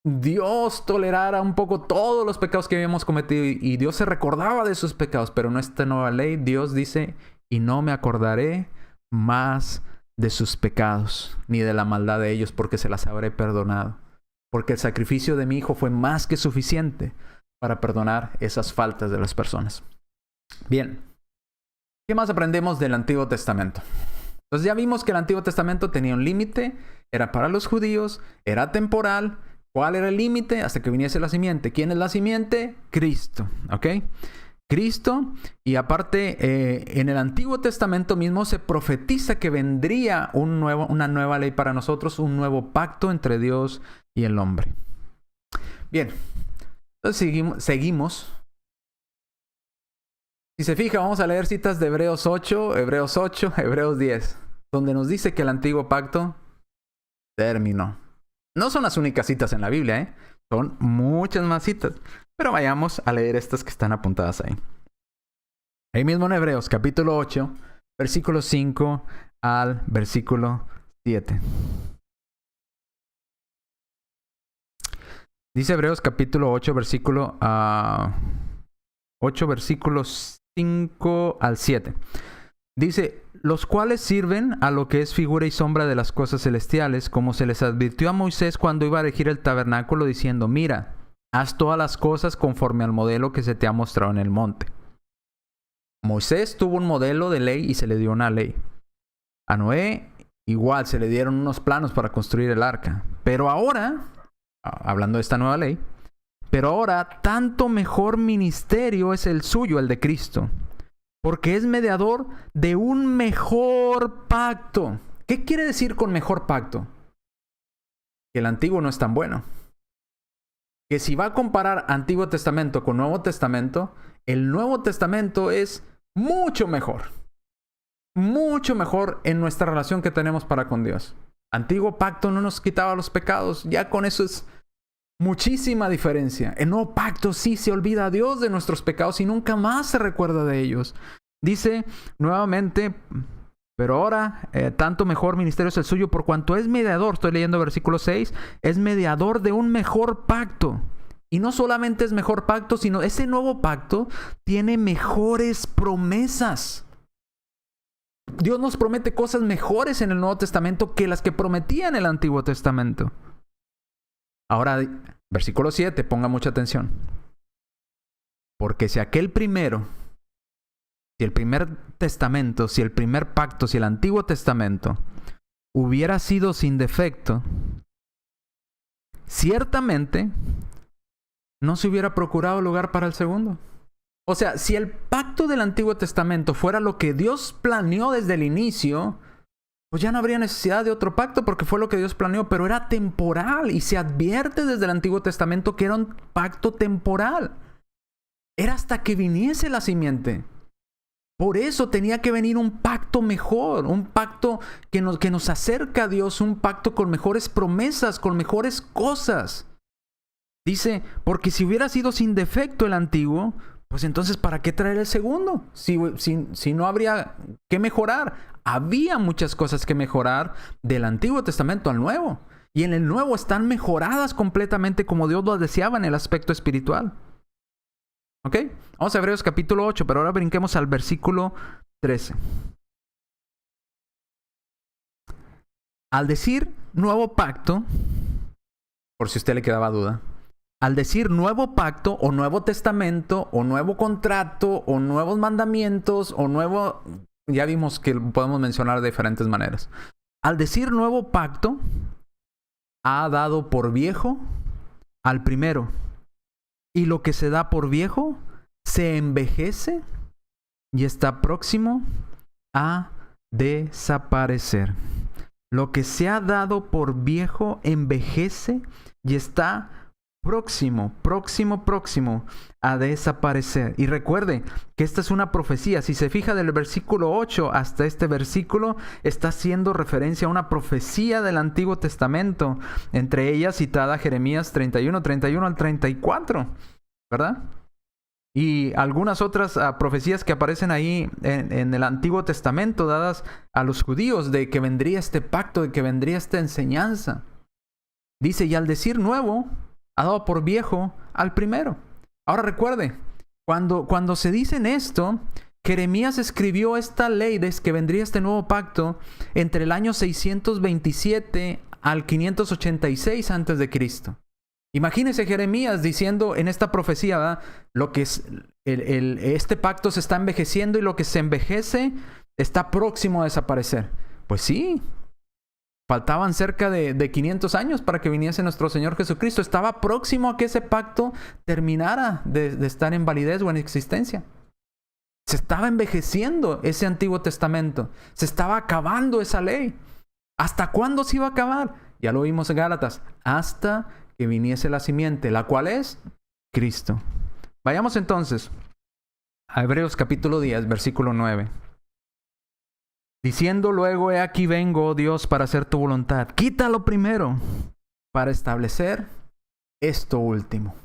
Dios tolerara un poco todos los pecados que habíamos cometido, y Dios se recordaba de sus pecados. Pero en esta nueva ley Dios dice: y no me acordaré más de sus pecados ni de la maldad de ellos, porque se las habré perdonado, porque el sacrificio de mi Hijo fue más que suficiente para perdonar esas faltas de las personas. Bien, ¿qué más aprendemos del Antiguo Testamento? Entonces ya vimos que el Antiguo Testamento tenía un límite, era para los judíos, era temporal. ¿Cuál era el límite? Hasta que viniese la simiente. ¿Quién es la simiente? Cristo. ¿Ok? Cristo. Y aparte, en el Antiguo Testamento mismo se profetiza que vendría una nueva ley para nosotros, un nuevo pacto entre Dios y el hombre. Bien. Entonces seguimos. Si se fija, vamos a leer citas de Hebreos 8, Hebreos 10, donde nos dice que el Antiguo Pacto terminó. No son las únicas citas en la Biblia, ¿eh? Son muchas más citas. Pero vayamos a leer estas que están apuntadas ahí. Ahí mismo en Hebreos, capítulo 8, versículo 5 al versículo 7. Dice Hebreos, capítulo 8, versículos 5 al 7. Dice: los cuales sirven a lo que es figura y sombra de las cosas celestiales, como se les advirtió a Moisés cuando iba a erigir el tabernáculo, diciendo: mira, haz todas las cosas conforme al modelo que se te ha mostrado en el monte. Moisés tuvo un modelo de ley y se le dio una ley. A Noé igual se le dieron unos planos para construir el arca. Pero ahora, hablando de esta nueva ley, pero ahora tanto mejor ministerio es el suyo, el de Cristo, porque es mediador de un mejor pacto. ¿Qué quiere decir con mejor pacto? Que el antiguo no es tan bueno. Que si va a comparar Antiguo Testamento con Nuevo Testamento, el Nuevo Testamento es mucho mejor. Mucho mejor en nuestra relación que tenemos para con Dios. Antiguo pacto no nos quitaba los pecados. Ya con eso es muchísima diferencia. El nuevo pacto sí se olvida a Dios de nuestros pecados y nunca más se recuerda de ellos. Dice nuevamente: pero ahora tanto mejor ministerio es el suyo, por cuanto es mediador. Estoy leyendo versículo 6. Es mediador de un mejor pacto. Y no solamente es mejor pacto, sino ese nuevo pacto tiene mejores promesas. Dios nos promete cosas mejores en el Nuevo Testamento que las que prometía en el Antiguo Testamento. Ahora, versículo 7, ponga mucha atención. Porque si aquel primero, si el primer testamento, si el primer pacto, si el Antiguo Testamento hubiera sido sin defecto, ciertamente no se hubiera procurado lugar para el segundo. O sea, si el pacto del Antiguo Testamento fuera lo que Dios planeó desde el inicio, pues ya no habría necesidad de otro pacto, porque fue lo que Dios planeó, pero era temporal, y se advierte desde el Antiguo Testamento que era un pacto temporal. Era hasta que viniese la simiente. Por eso tenía que venir un pacto mejor, un pacto que nos acerca a Dios, un pacto con mejores promesas, con mejores cosas. Dice: porque si hubiera sido sin defecto el antiguo, pues entonces ¿para qué traer el segundo? Si no habría que mejorar. Había muchas cosas que mejorar del Antiguo Testamento al Nuevo. Y en el Nuevo están mejoradas completamente como Dios lo deseaba en el aspecto espiritual. ¿Ok? Vamos a Hebreos capítulo 8, pero ahora brinquemos al versículo 13. Al decir nuevo pacto, por si a usted le quedaba duda, al decir nuevo pacto o nuevo testamento o nuevo contrato o nuevos mandamientos o nuevo... Ya vimos que podemos mencionar de diferentes maneras. Al decir nuevo pacto, ha dado por viejo al primero. Y lo que se da por viejo se envejece y está próximo a desaparecer. Lo que se ha dado por viejo envejece y está próximo a desaparecer. Y recuerde que esta es una profecía. Si se fija del versículo 8 hasta este versículo, está haciendo referencia a una profecía del Antiguo Testamento, entre ellas citada Jeremías 31 al 34, ¿verdad? Y algunas otras profecías que aparecen ahí en el Antiguo Testamento, dadas a los judíos, de que vendría este pacto, de que vendría esta enseñanza. Dice, y al decir nuevo, ha dado por viejo al primero. Ahora recuerde, cuando se dicen esto, Jeremías escribió esta ley de que vendría este nuevo pacto entre el año 627 al 586 antes de Cristo. Imagínese Jeremías diciendo en esta profecía, ¿verdad? Lo que es este pacto se está envejeciendo y lo que se envejece está próximo a desaparecer. Pues sí, faltaban cerca de 500 años para que viniese nuestro Señor Jesucristo. Estaba próximo a que ese pacto terminara de estar en validez o en existencia. Se estaba envejeciendo ese Antiguo Testamento. Se estaba acabando esa ley. ¿Hasta cuándo se iba a acabar? Ya lo vimos en Gálatas. Hasta que viniese la simiente, la cual es Cristo. Vayamos entonces a Hebreos capítulo 10, versículo 9. Diciendo luego, he aquí vengo, oh Dios, para hacer tu voluntad. Quítalo primero, para establecer esto último.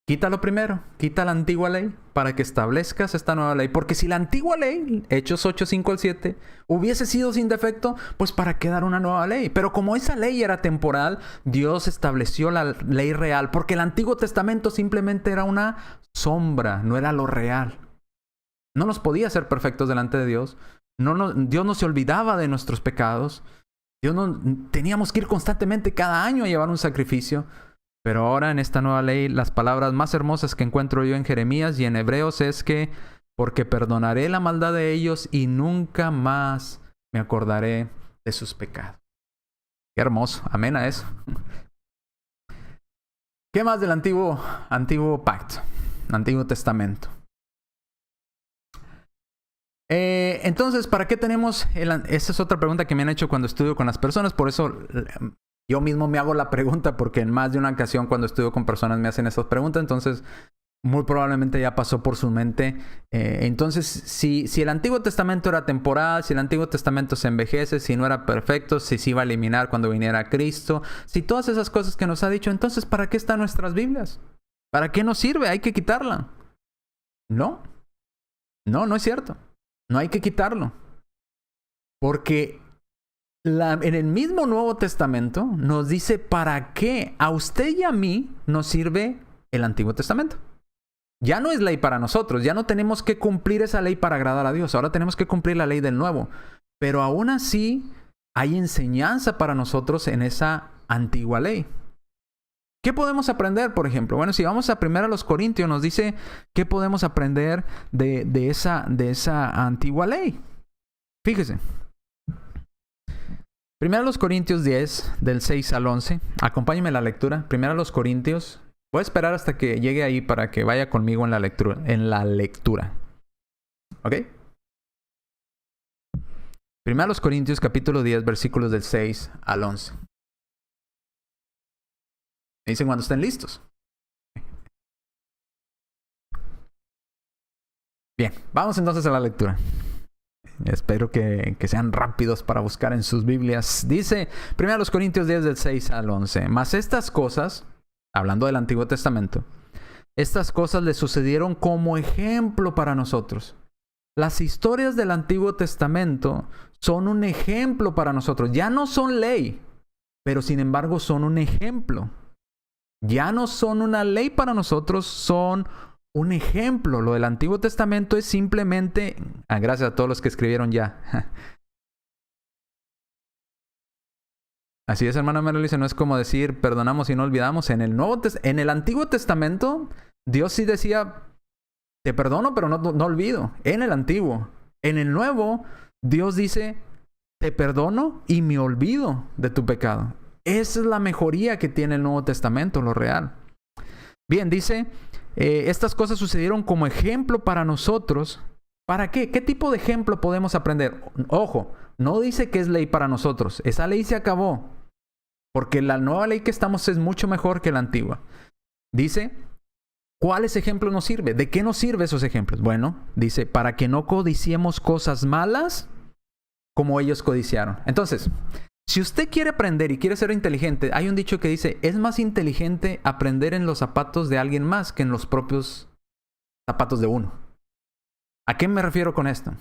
Quítalo primero, quita la antigua ley para que establezcas esta nueva ley. Porque si la antigua ley, Hechos 8, 5 al 7, hubiese sido sin defecto, pues para qué dar una nueva ley. Pero como esa ley era temporal, Dios estableció la ley real. Porque el Antiguo Testamento simplemente era una sombra, no era lo real. No nos podía hacer perfectos delante de Dios. Dios no se olvidaba de nuestros pecados. Teníamos que ir constantemente cada año a llevar un sacrificio. Pero ahora en esta nueva ley, las palabras más hermosas que encuentro yo en Jeremías y en Hebreos es que porque perdonaré la maldad de ellos y nunca más me acordaré de sus pecados. Qué hermoso. Amén a eso. ¿Qué más del antiguo pacto? Antiguo Testamento. Entonces, ¿para qué tenemos? Esa es otra pregunta que me han hecho cuando estudio con las personas. Por eso yo mismo me hago la pregunta, porque en más de una ocasión cuando estudio con personas me hacen esas preguntas. Entonces, muy probablemente ya pasó por su mente. Entonces, si el Antiguo Testamento era temporal, si el Antiguo Testamento se envejece, si no era perfecto, si se iba a eliminar cuando viniera Cristo, si todas esas cosas que nos ha dicho, entonces, ¿para qué están nuestras Biblias? ¿Para qué nos sirve? Hay que quitarla. No es cierto. No hay que quitarlo. Porque en el mismo Nuevo Testamento nos dice para qué a usted y a mí nos sirve el Antiguo Testamento. Ya no es ley para nosotros. Ya no tenemos que cumplir esa ley para agradar a Dios. Ahora tenemos que cumplir la ley del Nuevo. Pero aún así hay enseñanza para nosotros en esa antigua ley. ¿Qué podemos aprender, por ejemplo? Bueno, si vamos a 1 Corintios, nos dice qué podemos aprender de esa antigua ley. Fíjese. 1 Corintios 10, del 6 al 11. Acompáñenme en la lectura. 1 Corintios. Voy a esperar hasta que llegue ahí para que vaya conmigo en la lectura. ¿Ok? 1 Corintios capítulo 10, versículos del 6 al 11. Me dicen cuando estén listos. Bien, vamos entonces a la lectura. Espero que sean rápidos para buscar en sus Biblias. Dice 1 Corintios 10 del 6 al 11. Mas estas cosas, hablando del Antiguo Testamento, estas cosas le sucedieron como ejemplo para nosotros. Las historias del Antiguo Testamento son un ejemplo para nosotros. Ya no son ley, pero sin embargo son un ejemplo. Ya no son una ley para nosotros, son un ejemplo. Lo del Antiguo Testamento es simplemente... gracias a todos los que escribieron ya. Así es, hermano Merlice, no es como decir perdonamos y no olvidamos. En el Antiguo Testamento, Dios sí decía, te perdono, pero no olvido. En el Antiguo. En el Nuevo, Dios dice, te perdono y me olvido de tu pecado. Esa es la mejoría que tiene el Nuevo Testamento, lo real. Bien, dice, estas cosas sucedieron como ejemplo para nosotros, ¿Para qué? ¿Qué tipo de ejemplo podemos aprender? Ojo, no dice que es ley para nosotros. Esa ley se acabó. Porque la nueva ley que estamos es mucho mejor que la antigua. Dice, ¿cuáles ejemplos nos sirve? ¿De qué nos sirven esos ejemplos? Bueno, dice, para que no codiciemos cosas malas como ellos codiciaron. Entonces, si usted quiere aprender y quiere ser inteligente, hay un dicho que dice, es más inteligente aprender en los zapatos de alguien más que en los propios zapatos de uno. ¿A qué me refiero con esto?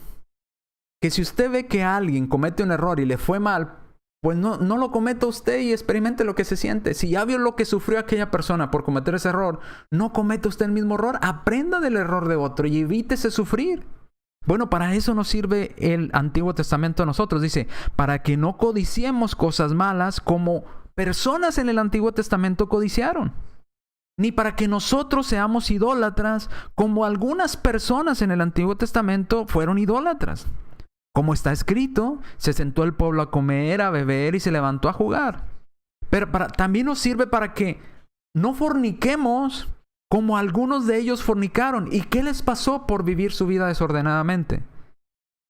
Que si usted ve que alguien comete un error y le fue mal, pues no lo cometa usted y experimente lo que se siente. Si ya vio lo que sufrió aquella persona por cometer ese error, no cometa usted el mismo error. Aprenda del error de otro y evítese sufrir. Bueno, para eso nos sirve el Antiguo Testamento a nosotros. Dice, para que no codiciemos cosas malas como personas en el Antiguo Testamento codiciaron. Ni para que nosotros seamos idólatras como algunas personas en el Antiguo Testamento fueron idólatras. Como está escrito, se sentó el pueblo a comer, a beber y se levantó a jugar. Pero también nos sirve para que no forniquemos como algunos de ellos fornicaron. ¿Y qué les pasó por vivir su vida desordenadamente?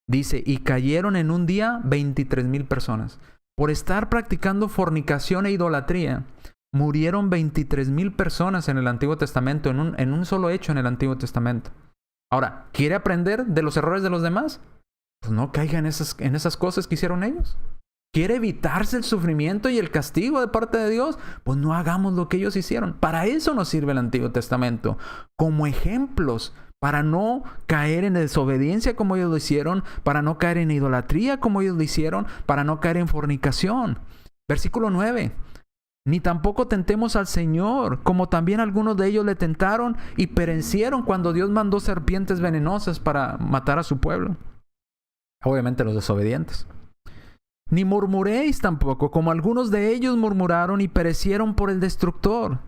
Dice, y cayeron en un día 23,000 personas. Por estar practicando fornicación e idolatría, murieron 23,000 personas en el Antiguo Testamento, en un solo hecho en el Antiguo Testamento. Ahora, ¿quiere aprender de los errores de los demás? Pues no caiga en esas cosas que hicieron ellos. ¿Quiere evitarse el sufrimiento y el castigo de parte de Dios? Pues no hagamos lo que ellos hicieron. Para eso nos sirve el Antiguo Testamento. Como ejemplos, para no caer en desobediencia como ellos lo hicieron, para no caer en idolatría como ellos lo hicieron, para no caer en fornicación. Versículo 9. Ni tampoco tentemos al Señor, como también algunos de ellos le tentaron y perecieron cuando Dios mandó serpientes venenosas para matar a su pueblo. Obviamente los desobedientes. Ni murmuréis tampoco, como algunos de ellos murmuraron y perecieron por el destructor.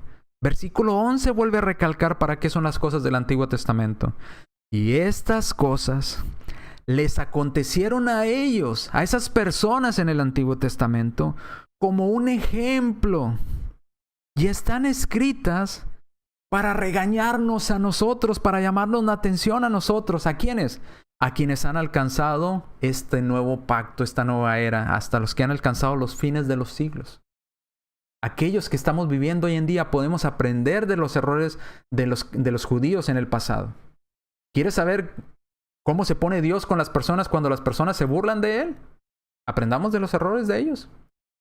Versículo 11 vuelve a recalcar para qué son las cosas del Antiguo Testamento. Y estas cosas les acontecieron a ellos, a esas personas en el Antiguo Testamento, como un ejemplo. Y están escritas para regañarnos a nosotros, para llamarnos la atención a nosotros. ¿A quiénes? A quienes han alcanzado este nuevo pacto, esta nueva era, hasta los que han alcanzado los fines de los siglos. Aquellos que estamos viviendo hoy en día podemos aprender de los errores de los judíos en el pasado. ¿Quieres saber cómo se pone Dios con las personas cuando las personas se burlan de Él? Aprendamos de los errores de ellos.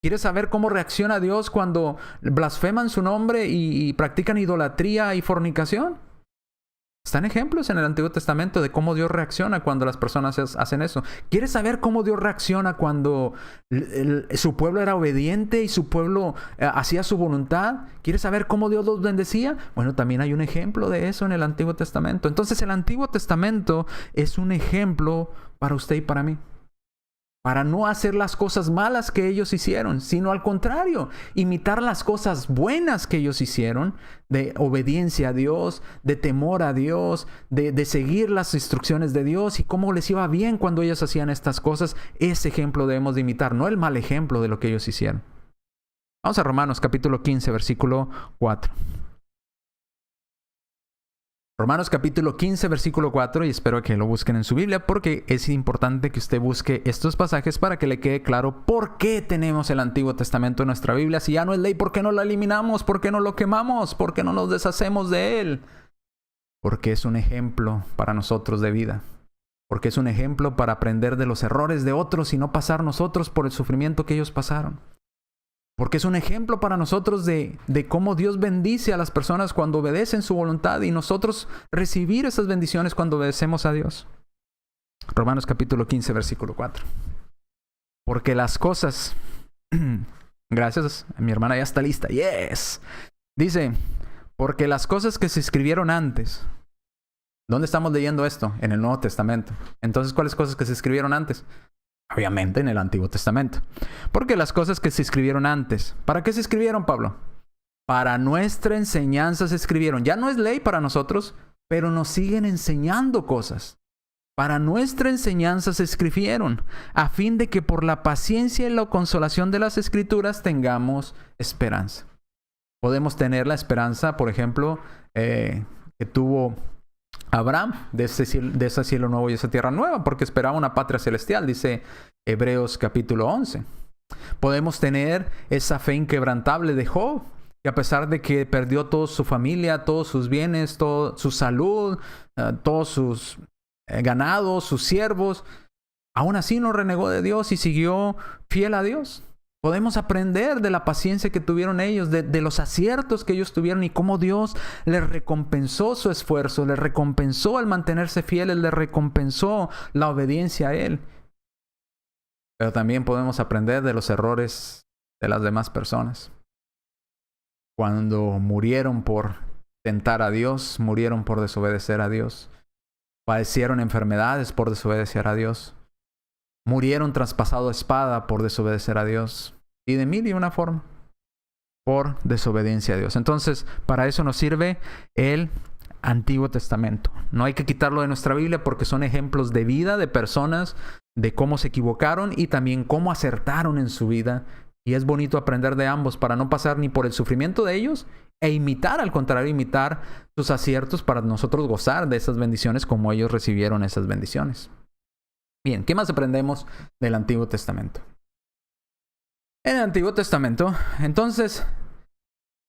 ¿Quieres saber cómo reacciona Dios cuando blasfeman su nombre y practican idolatría y fornicación? Están ejemplos en el Antiguo Testamento de cómo Dios reacciona cuando las personas hacen eso. ¿Quieres saber cómo Dios reacciona cuando su pueblo era obediente y su pueblo hacía su voluntad? ¿Quieres saber cómo Dios los bendecía? Bueno, también hay un ejemplo de eso en el Antiguo Testamento. Entonces el Antiguo Testamento es un ejemplo para usted y para mí. Para no hacer las cosas malas que ellos hicieron, sino al contrario, imitar las cosas buenas que ellos hicieron, de obediencia a Dios, de temor a Dios, de seguir las instrucciones de Dios y cómo les iba bien cuando ellos hacían estas cosas. Ese ejemplo debemos de imitar, no el mal ejemplo de lo que ellos hicieron. Vamos a Romanos capítulo 15, versículo 4. Romanos capítulo 15, versículo 4, y espero que lo busquen en su Biblia porque es importante que usted busque estos pasajes para que le quede claro por qué tenemos el Antiguo Testamento en nuestra Biblia. Si ya no es ley, ¿por qué no lo eliminamos? ¿Por qué no lo quemamos? ¿Por qué no nos deshacemos de él? Porque es un ejemplo para nosotros de vida. Porque es un ejemplo para aprender de los errores de otros y no pasar nosotros por el sufrimiento que ellos pasaron. Porque es un ejemplo para nosotros de cómo Dios bendice a las personas cuando obedecen su voluntad y nosotros recibir esas bendiciones cuando obedecemos a Dios. Romanos capítulo 15, versículo 4. Porque las cosas... Gracias, mi hermana ya está lista. Yes. Dice, porque las cosas que se escribieron antes... ¿Dónde estamos leyendo esto? En el Nuevo Testamento. Entonces, ¿cuáles cosas que se escribieron antes? Obviamente en el Antiguo Testamento. Porque las cosas que se escribieron antes. ¿Para qué se escribieron, Pablo? Para nuestra enseñanza se escribieron. Ya no es ley para nosotros, pero nos siguen enseñando cosas. Para nuestra enseñanza se escribieron, a fin de que por la paciencia y la consolación de las Escrituras tengamos esperanza. Podemos tener la esperanza, por ejemplo, que tuvo Abraham de ese cielo nuevo y esa tierra nueva, porque esperaba una patria celestial, dice Hebreos capítulo 11. Podemos tener esa fe inquebrantable de Job, que a pesar de que perdió toda su familia, todos sus bienes, toda su salud, todos sus ganados, sus siervos, aún así no renegó de Dios y siguió fiel a Dios. Podemos aprender de la paciencia que tuvieron ellos, de los aciertos que ellos tuvieron y cómo Dios les recompensó su esfuerzo, les recompensó el mantenerse fieles, les recompensó la obediencia a Él. Pero también podemos aprender de los errores de las demás personas. Cuando murieron por tentar a Dios, murieron por desobedecer a Dios, padecieron enfermedades por desobedecer a Dios, murieron traspasado a espada por desobedecer a Dios, y de mil y una forma por desobediencia a Dios. Entonces, para eso nos sirve el Antiguo Testamento. No hay que quitarlo de nuestra Biblia porque son ejemplos de vida de personas, de cómo se equivocaron y también cómo acertaron en su vida. Y es bonito aprender de ambos para no pasar ni por el sufrimiento de ellos e imitar, al contrario, imitar sus aciertos para nosotros gozar de esas bendiciones como ellos recibieron esas bendiciones. Bien, ¿qué más aprendemos del Antiguo Testamento? En el Antiguo Testamento, entonces,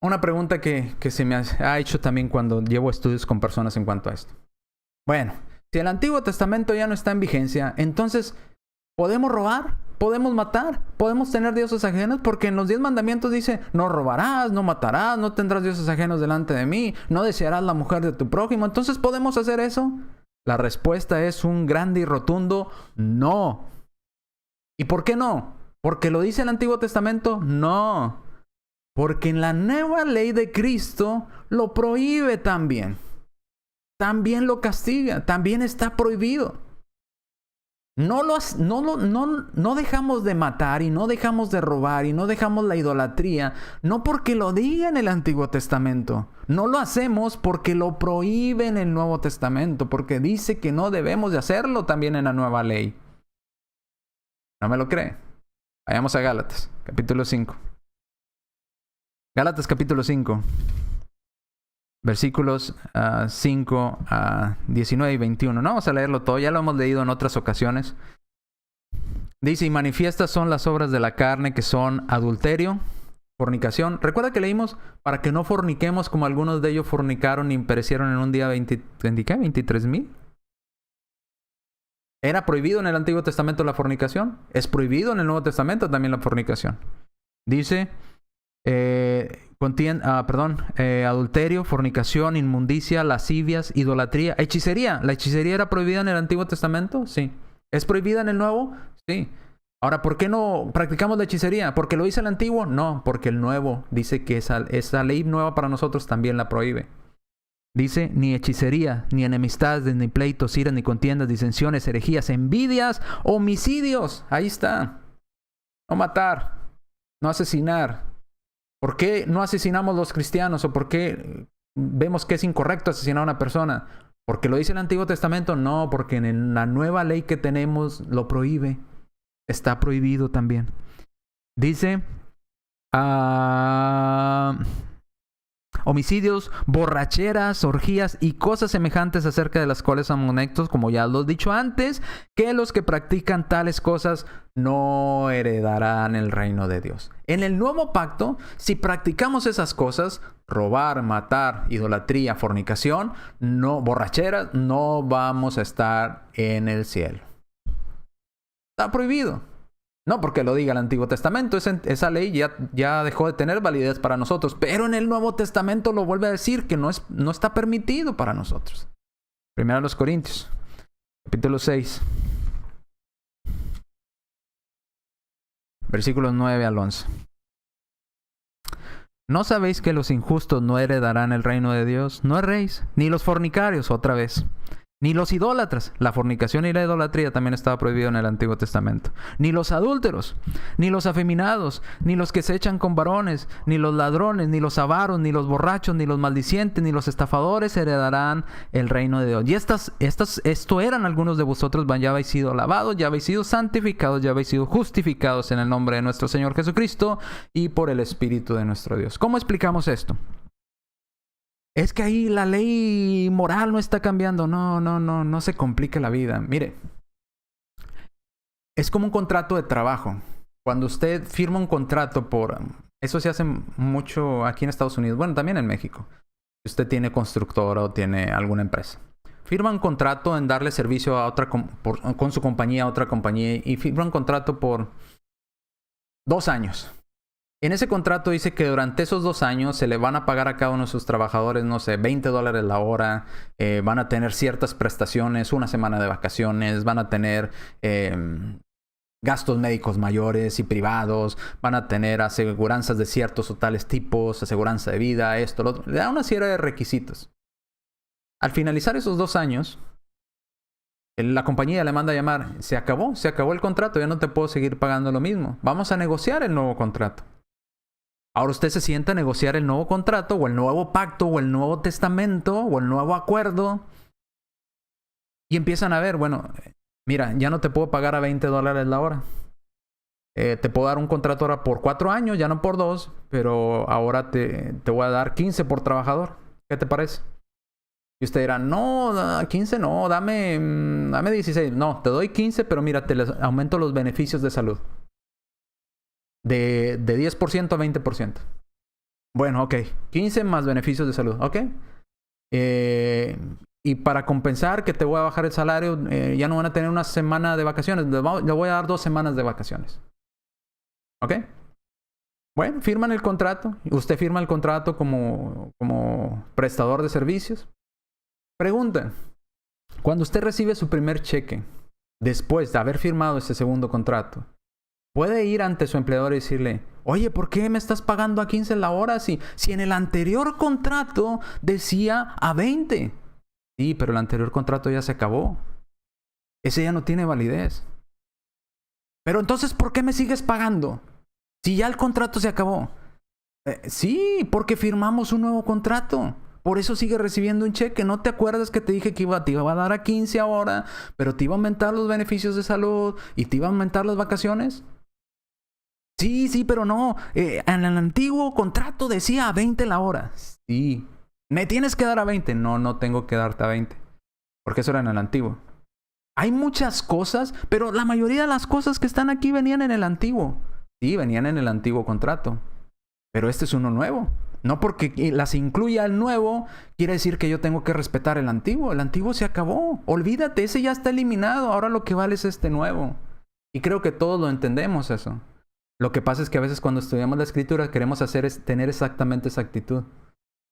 una pregunta que se me ha hecho también cuando llevo estudios con personas en cuanto a esto. Bueno, si el Antiguo Testamento ya no está en vigencia, entonces, ¿podemos robar? ¿Podemos matar? ¿Podemos tener dioses ajenos? Porque en los 10 mandamientos dice, no robarás, no matarás, no tendrás dioses ajenos delante de mí, no desearás la mujer de tu prójimo. Entonces, ¿podemos hacer eso? La respuesta es un grande y rotundo no. ¿Y por qué no? ¿Porque lo dice el Antiguo Testamento? No. Porque en la nueva ley de Cristo lo prohíbe también. También lo castiga. También está prohibido. No dejamos de matar y no dejamos de robar y no dejamos la idolatría, no porque lo diga en el Antiguo Testamento. No lo hacemos porque lo prohíbe en el Nuevo Testamento, porque dice que no debemos de hacerlo también en la nueva ley. ¿No me lo cree? Vayamos a Gálatas, capítulo 5. Gálatas, capítulo 5. Versículos 5 a 19 y 21. No vamos a leerlo todo, ya lo hemos leído en otras ocasiones. Dice, y manifiestas son las obras de la carne, que son adulterio, fornicación. Recuerda que leímos, para que no forniquemos como algunos de ellos fornicaron y perecieron en un día 23,000. ¿Era prohibido en el Antiguo Testamento la fornicación? ¿Es prohibido en el Nuevo Testamento también la fornicación? Dice... adulterio, fornicación, inmundicia, lascivias, idolatría, hechicería. ¿La hechicería era prohibida en el Antiguo Testamento? Sí. ¿Es prohibida en el Nuevo? Sí. Ahora, ¿por qué no practicamos la hechicería? ¿Porque lo dice el Antiguo? No, porque el Nuevo dice que esa ley nueva para nosotros también la prohíbe. Dice, ni hechicería, ni enemistades, ni pleitos, iras, ni contiendas, disensiones, herejías, envidias, homicidios. Ahí está. No matar, no asesinar. ¿Por qué no asesinamos los cristianos? ¿O por qué vemos que es incorrecto asesinar a una persona? ¿Porque lo dice el Antiguo Testamento? No, porque en la nueva ley que tenemos lo prohíbe. Está prohibido también. Dice... homicidios, borracheras, orgías y cosas semejantes, acerca de las cuales amonestos, como ya lo he dicho antes, que los que practican tales cosas no heredarán el reino de Dios. En el nuevo pacto, si practicamos esas cosas, robar, matar, idolatría, fornicación, borracheras, no vamos a estar en el cielo. Está prohibido. No porque lo diga el Antiguo Testamento, esa ley ya dejó de tener validez para nosotros, pero en el Nuevo Testamento lo vuelve a decir que no está permitido para nosotros. Primero a los Corintios, capítulo 6, versículos 9 al 11. ¿No sabéis que los injustos no heredarán el reino de Dios? No erréis, ni los fornicarios, otra vez, ni los idólatras. La fornicación y la idolatría también estaba prohibido en el Antiguo Testamento. Ni los adúlteros, ni los afeminados, ni los que se echan con varones, ni los ladrones, ni los avaros, ni los borrachos, ni los maldicientes, ni los estafadores heredarán el reino de Dios. Y esto eran algunos de vosotros, ya habéis sido lavados, ya habéis sido santificados, ya habéis sido justificados en el nombre de nuestro Señor Jesucristo y por el Espíritu de nuestro Dios. ¿Cómo explicamos esto? Es que ahí la ley moral no está cambiando. No se complique la vida. Mire, es como un contrato de trabajo. Cuando usted firma un contrato eso se hace mucho aquí en Estados Unidos. Bueno, también en México. Si usted tiene constructora o tiene alguna empresa. Firma un contrato en darle servicio a con su compañía a otra compañía. Y firma un contrato por 2 años. En ese contrato dice que durante esos 2 años se le van a pagar a cada uno de sus trabajadores, no sé, $20 la hora, van a tener ciertas prestaciones, una semana de vacaciones, van a tener gastos médicos mayores y privados, van a tener aseguranzas de ciertos o tales tipos, aseguranza de vida, esto, lo otro. Le da una serie de requisitos. Al finalizar esos 2 años, la compañía le manda a llamar, se acabó el contrato, ya no te puedo seguir pagando lo mismo, vamos a negociar el nuevo contrato. Ahora usted se sienta a negociar el nuevo contrato, o el nuevo pacto, o el nuevo testamento, o el nuevo acuerdo. Y empiezan a ver, bueno, mira, ya no te puedo pagar a $20 la hora. Te puedo dar un contrato ahora por 4 años, ya no por 2, pero ahora te voy a dar 15 por trabajador. ¿Qué te parece? Y usted dirá, no, 15 no, dame 16. No, te doy 15, pero mira, te les aumento los beneficios de salud. De 10% a 20%. Bueno, ok. 15 más beneficios de salud. Ok. Y para compensar que te voy a bajar el salario, ya no van a tener una semana de vacaciones. Le voy a dar 2 semanas de vacaciones. Ok. Bueno, firman el contrato. Usted firma el contrato como prestador de servicios. Pregunta. Cuando usted recibe su primer cheque, después de haber firmado ese segundo contrato, puede ir ante su empleador y decirle, oye, ¿por qué me estás pagando a 15 la hora si en el anterior contrato decía a 20? Sí, pero el anterior contrato ya se acabó. Ese ya no tiene validez. Pero entonces, ¿por qué me sigues pagando? Si ya el contrato se acabó. Sí, porque firmamos un nuevo contrato. Por eso sigue recibiendo un cheque. ¿No te acuerdas que te dije que te iba a dar a 15 ahora, pero te iba a aumentar los beneficios de salud y te iba a aumentar las vacaciones? Sí, pero no. En el antiguo contrato decía a 20 la hora. Sí. ¿Me tienes que dar a 20? No tengo que darte a 20. Porque eso era en el antiguo. Hay muchas cosas, pero la mayoría de las cosas que están aquí venían en el antiguo. Sí, venían en el antiguo contrato. Pero este es uno nuevo. No porque las incluya el nuevo, quiere decir que yo tengo que respetar el antiguo. El antiguo se acabó. Olvídate, ese ya está eliminado. Ahora lo que vale es este nuevo. Y creo que todos lo entendemos eso. Lo que pasa es que a veces cuando estudiamos la escritura queremos tener exactamente esa actitud.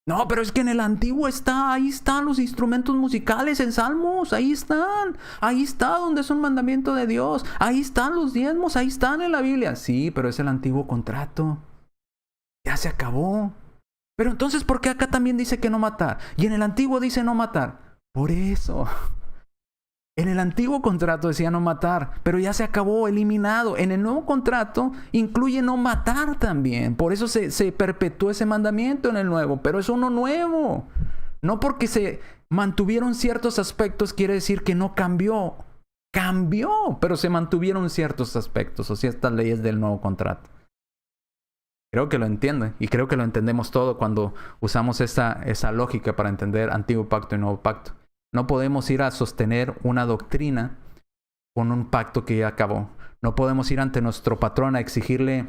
No, pero es que en el antiguo ahí están los instrumentos musicales en Salmos, ahí está donde es un mandamiento de Dios, ahí están los diezmos, ahí están en la Biblia. Sí, pero es el antiguo contrato, ya se acabó. Pero entonces, ¿por qué acá también dice que no matar? Y en el antiguo dice no matar. Por eso. En el antiguo contrato decía no matar, pero ya se acabó, eliminado. En el nuevo contrato incluye no matar también. Por eso se perpetuó ese mandamiento en el nuevo, pero es uno nuevo. No porque se mantuvieron ciertos aspectos quiere decir que no cambió. Cambió, pero se mantuvieron ciertos aspectos o ciertas leyes del nuevo contrato. Creo que lo entienden y creo que lo entendemos todo cuando usamos esa lógica para entender antiguo pacto y nuevo pacto. No podemos ir a sostener una doctrina con un pacto que ya acabó. No podemos ir ante nuestro patrón a exigirle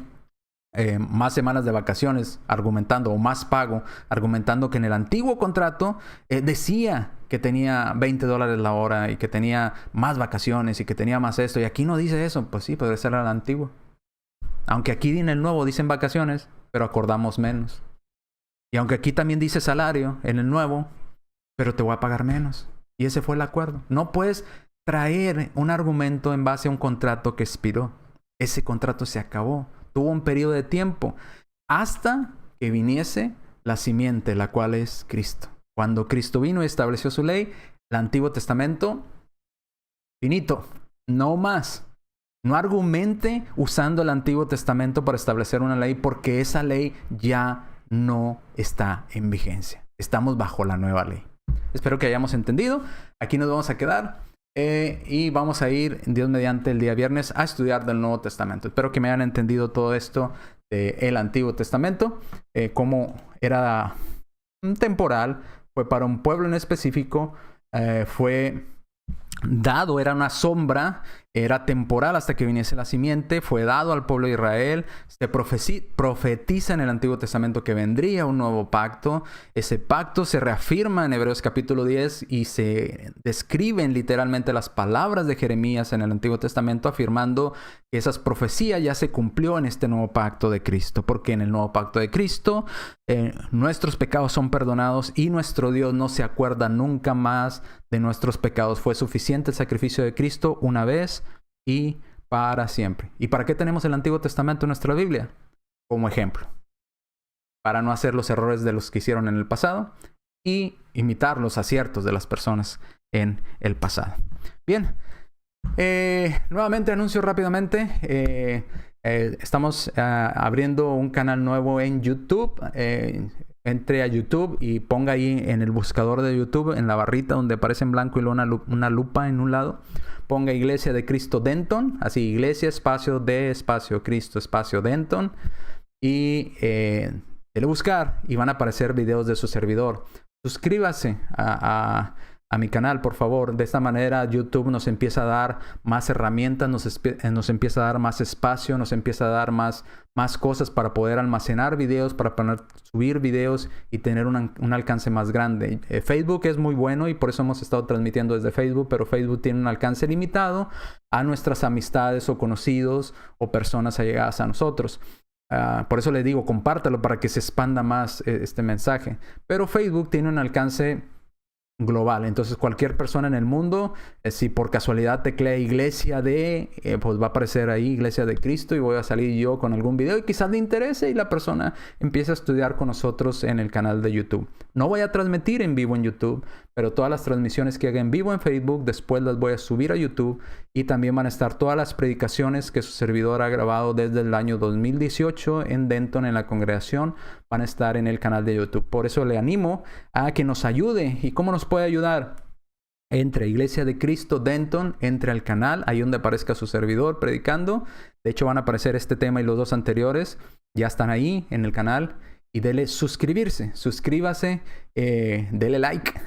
más semanas de vacaciones, argumentando, o más pago, argumentando que en el antiguo contrato decía que tenía $20 la hora y que tenía más vacaciones y que tenía más esto. Y aquí no dice eso. Pues sí, pero ese era el antiguo. Aunque aquí en el nuevo dicen vacaciones, pero acordamos menos. Y aunque aquí también dice salario en el nuevo, pero te voy a pagar menos. Y ese fue el acuerdo. No puedes traer un argumento en base a un contrato que expiró. Ese contrato se acabó. Tuvo un periodo de tiempo hasta que viniese la simiente, la cual es Cristo. Cuando Cristo vino y estableció su ley, el Antiguo Testamento, finito, no más. No argumente usando el Antiguo Testamento para establecer una ley porque esa ley ya no está en vigencia. Estamos bajo la nueva ley. Espero que hayamos entendido. Aquí nos vamos a quedar y vamos a ir, Dios mediante, el día viernes a estudiar del Nuevo Testamento. Espero que me hayan entendido todo esto del Antiguo Testamento, cómo era temporal, fue para un pueblo en específico, fue dado, era una sombra, era temporal hasta que viniese la simiente, fue dado al pueblo de Israel. Se profetiza en el Antiguo Testamento que vendría un nuevo pacto. Ese pacto se reafirma en Hebreos capítulo 10 y se describen literalmente las palabras de Jeremías en el Antiguo Testamento, afirmando que esas profecías ya se cumplió en este nuevo pacto de Cristo, porque en el nuevo pacto de Cristo nuestros pecados son perdonados y nuestro Dios no se acuerda nunca más de nuestros pecados. Fue suficiente el sacrificio de Cristo una vez y para siempre. ¿Y para qué tenemos el Antiguo Testamento en nuestra Biblia? Como ejemplo. Para no hacer los errores de los que hicieron en el pasado y imitar los aciertos de las personas en el pasado. Bien. Nuevamente anuncio rápidamente. Estamos abriendo un canal nuevo en YouTube. Entre a YouTube y ponga ahí en el buscador de YouTube, en la barrita donde aparece en blanco y luego una lupa en un lado, ponga Iglesia de Cristo Denton, así, Iglesia espacio de espacio Cristo espacio Denton, y dele buscar y van a aparecer videos de su servidor. Suscríbase a mi canal, por favor. De esta manera YouTube nos empieza a dar más herramientas, nos empieza a dar más espacio, nos empieza a dar más cosas para poder almacenar videos, para poder subir videos y tener un alcance más grande. Facebook es muy bueno y por eso hemos estado transmitiendo desde Facebook, pero Facebook tiene un alcance limitado a nuestras amistades o conocidos o personas allegadas a nosotros. Por eso le digo, compártalo para que se expanda más este mensaje. Pero Facebook tiene un alcance global, entonces cualquier persona en el mundo, si por casualidad teclea Iglesia de, pues va a aparecer ahí Iglesia de Cristo y voy a salir yo con algún video y quizás le interese y la persona empieza a estudiar con nosotros en el canal de YouTube. No voy a transmitir en vivo en YouTube, pero todas las transmisiones que haga en vivo en Facebook después las voy a subir a YouTube y también van a estar todas las predicaciones que su servidor ha grabado desde el año 2018 en Denton, en la congregación, van a estar en el canal de YouTube. Por eso le animo a que nos ayude. ¿Y cómo nos puede ayudar? Entre Iglesia de Cristo Denton, entre al canal, ahí donde aparezca su servidor predicando. De hecho van a aparecer este tema y los dos anteriores. Ya están ahí en el canal. Y dele suscribirse, suscríbase, dele like,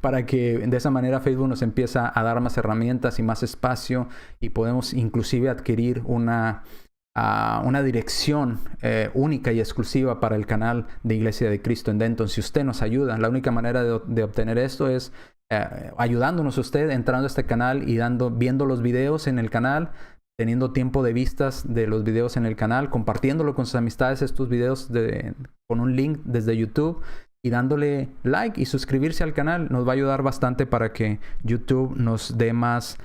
para que de esa manera Facebook nos empieza a dar más herramientas y más espacio y podemos inclusive adquirir una dirección única y exclusiva para el canal de Iglesia de Cristo en Denton. Si usted nos ayuda, la única manera de obtener esto es ayudándonos usted, entrando a este canal y viendo los videos en el canal, teniendo tiempo de vistas de los videos en el canal, compartiéndolo con sus amistades estos videos con un link desde YouTube y dándole like y suscribirse al canal. Nos va a ayudar bastante para que YouTube nos dé más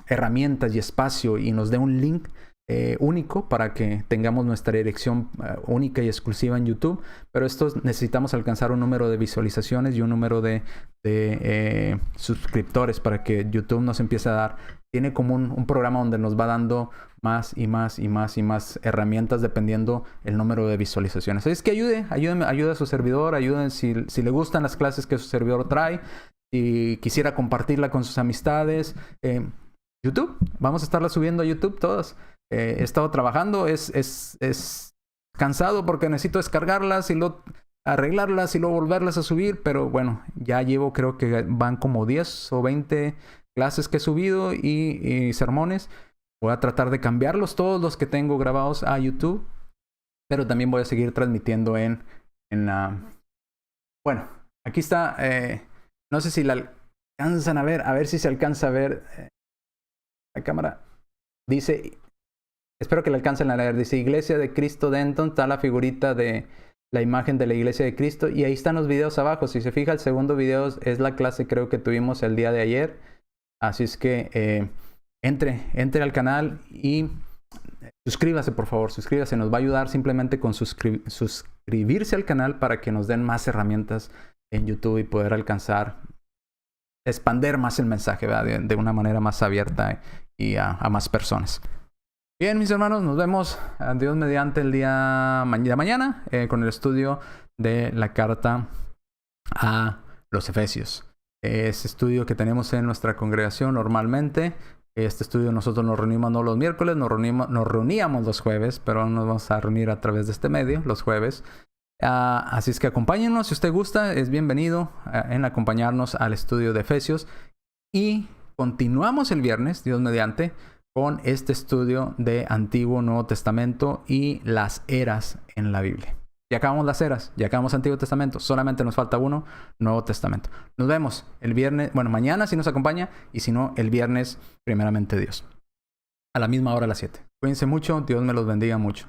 herramientas y espacio y nos dé un link único para que tengamos nuestra dirección única y exclusiva en YouTube. Pero necesitamos alcanzar un número de visualizaciones y un número de suscriptores para que YouTube nos empiece a dar. Tiene como un programa donde nos va dando más y más y más y más herramientas dependiendo el número de visualizaciones. Así es que ayude a su servidor, ayuden si le gustan las clases que su servidor trae, si quisiera compartirla con sus amistades. YouTube, vamos a estarla subiendo a YouTube todas. He estado trabajando, es cansado porque necesito descargarlas y luego arreglarlas y luego volverlas a subir, pero bueno, ya llevo, creo que van como 10 o 20 clases que he subido y sermones. Voy a tratar de cambiarlos todos los que tengo grabados a YouTube, pero también voy a seguir transmitiendo bueno, aquí está, no sé si la alcanzan a ver si se alcanza a ver la cámara. Dice, espero que la alcancen a leer, dice Iglesia de Cristo Denton, está la figurita de la imagen de la Iglesia de Cristo y ahí están los videos abajo. Si se fija, el segundo video es la clase creo que tuvimos el día de ayer. Así es que entre al canal y suscríbase, por favor, suscríbase. Nos va a ayudar simplemente con suscribirse al canal para que nos den más herramientas en YouTube y poder expander más el mensaje, ¿verdad? De una manera más abierta y a más personas. Bien, mis hermanos, nos vemos, Dios mediante, el día de mañana con el estudio de la carta a los Efesios. Ese estudio que tenemos en nuestra congregación normalmente. Este estudio nosotros nos reunimos no los miércoles, nos reuníamos los jueves, pero nos vamos a reunir a través de este medio los jueves. Así es que acompáñenos, si usted gusta, es bienvenido en acompañarnos al estudio de Efesios. Y continuamos el viernes, Dios mediante, con este estudio de Antiguo, Nuevo Testamento y las eras en la Biblia. Ya acabamos las eras, ya acabamos Antiguo Testamento, solamente nos falta uno, Nuevo Testamento. Nos vemos el viernes, bueno, mañana si nos acompaña, y si no, el viernes, primeramente Dios. A la misma hora, a las 7. Cuídense mucho, Dios me los bendiga mucho.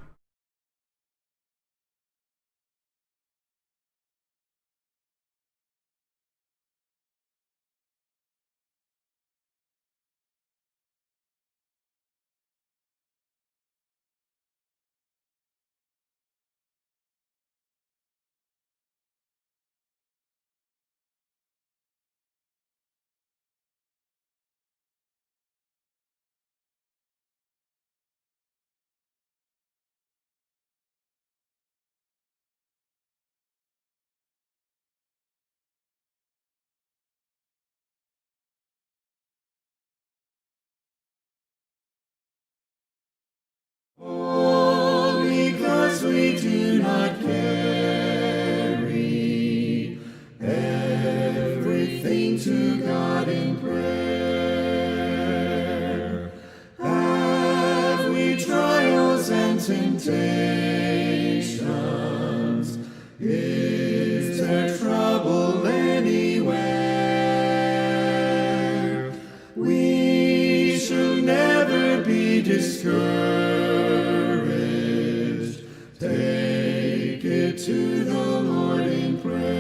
Because we do not carry everything to God in prayer. Have we trials and temptations? Is there trouble anywhere? We should never be discouraged. Take it to the Lord in prayer.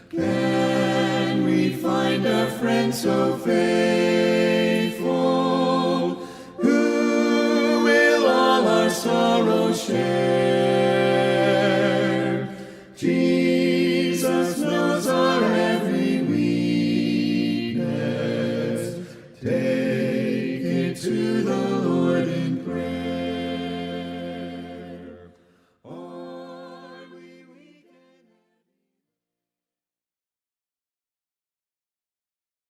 Can we find a friend so faithful, who will all our sorrows share? Jesus knows our every weakness. Take it to the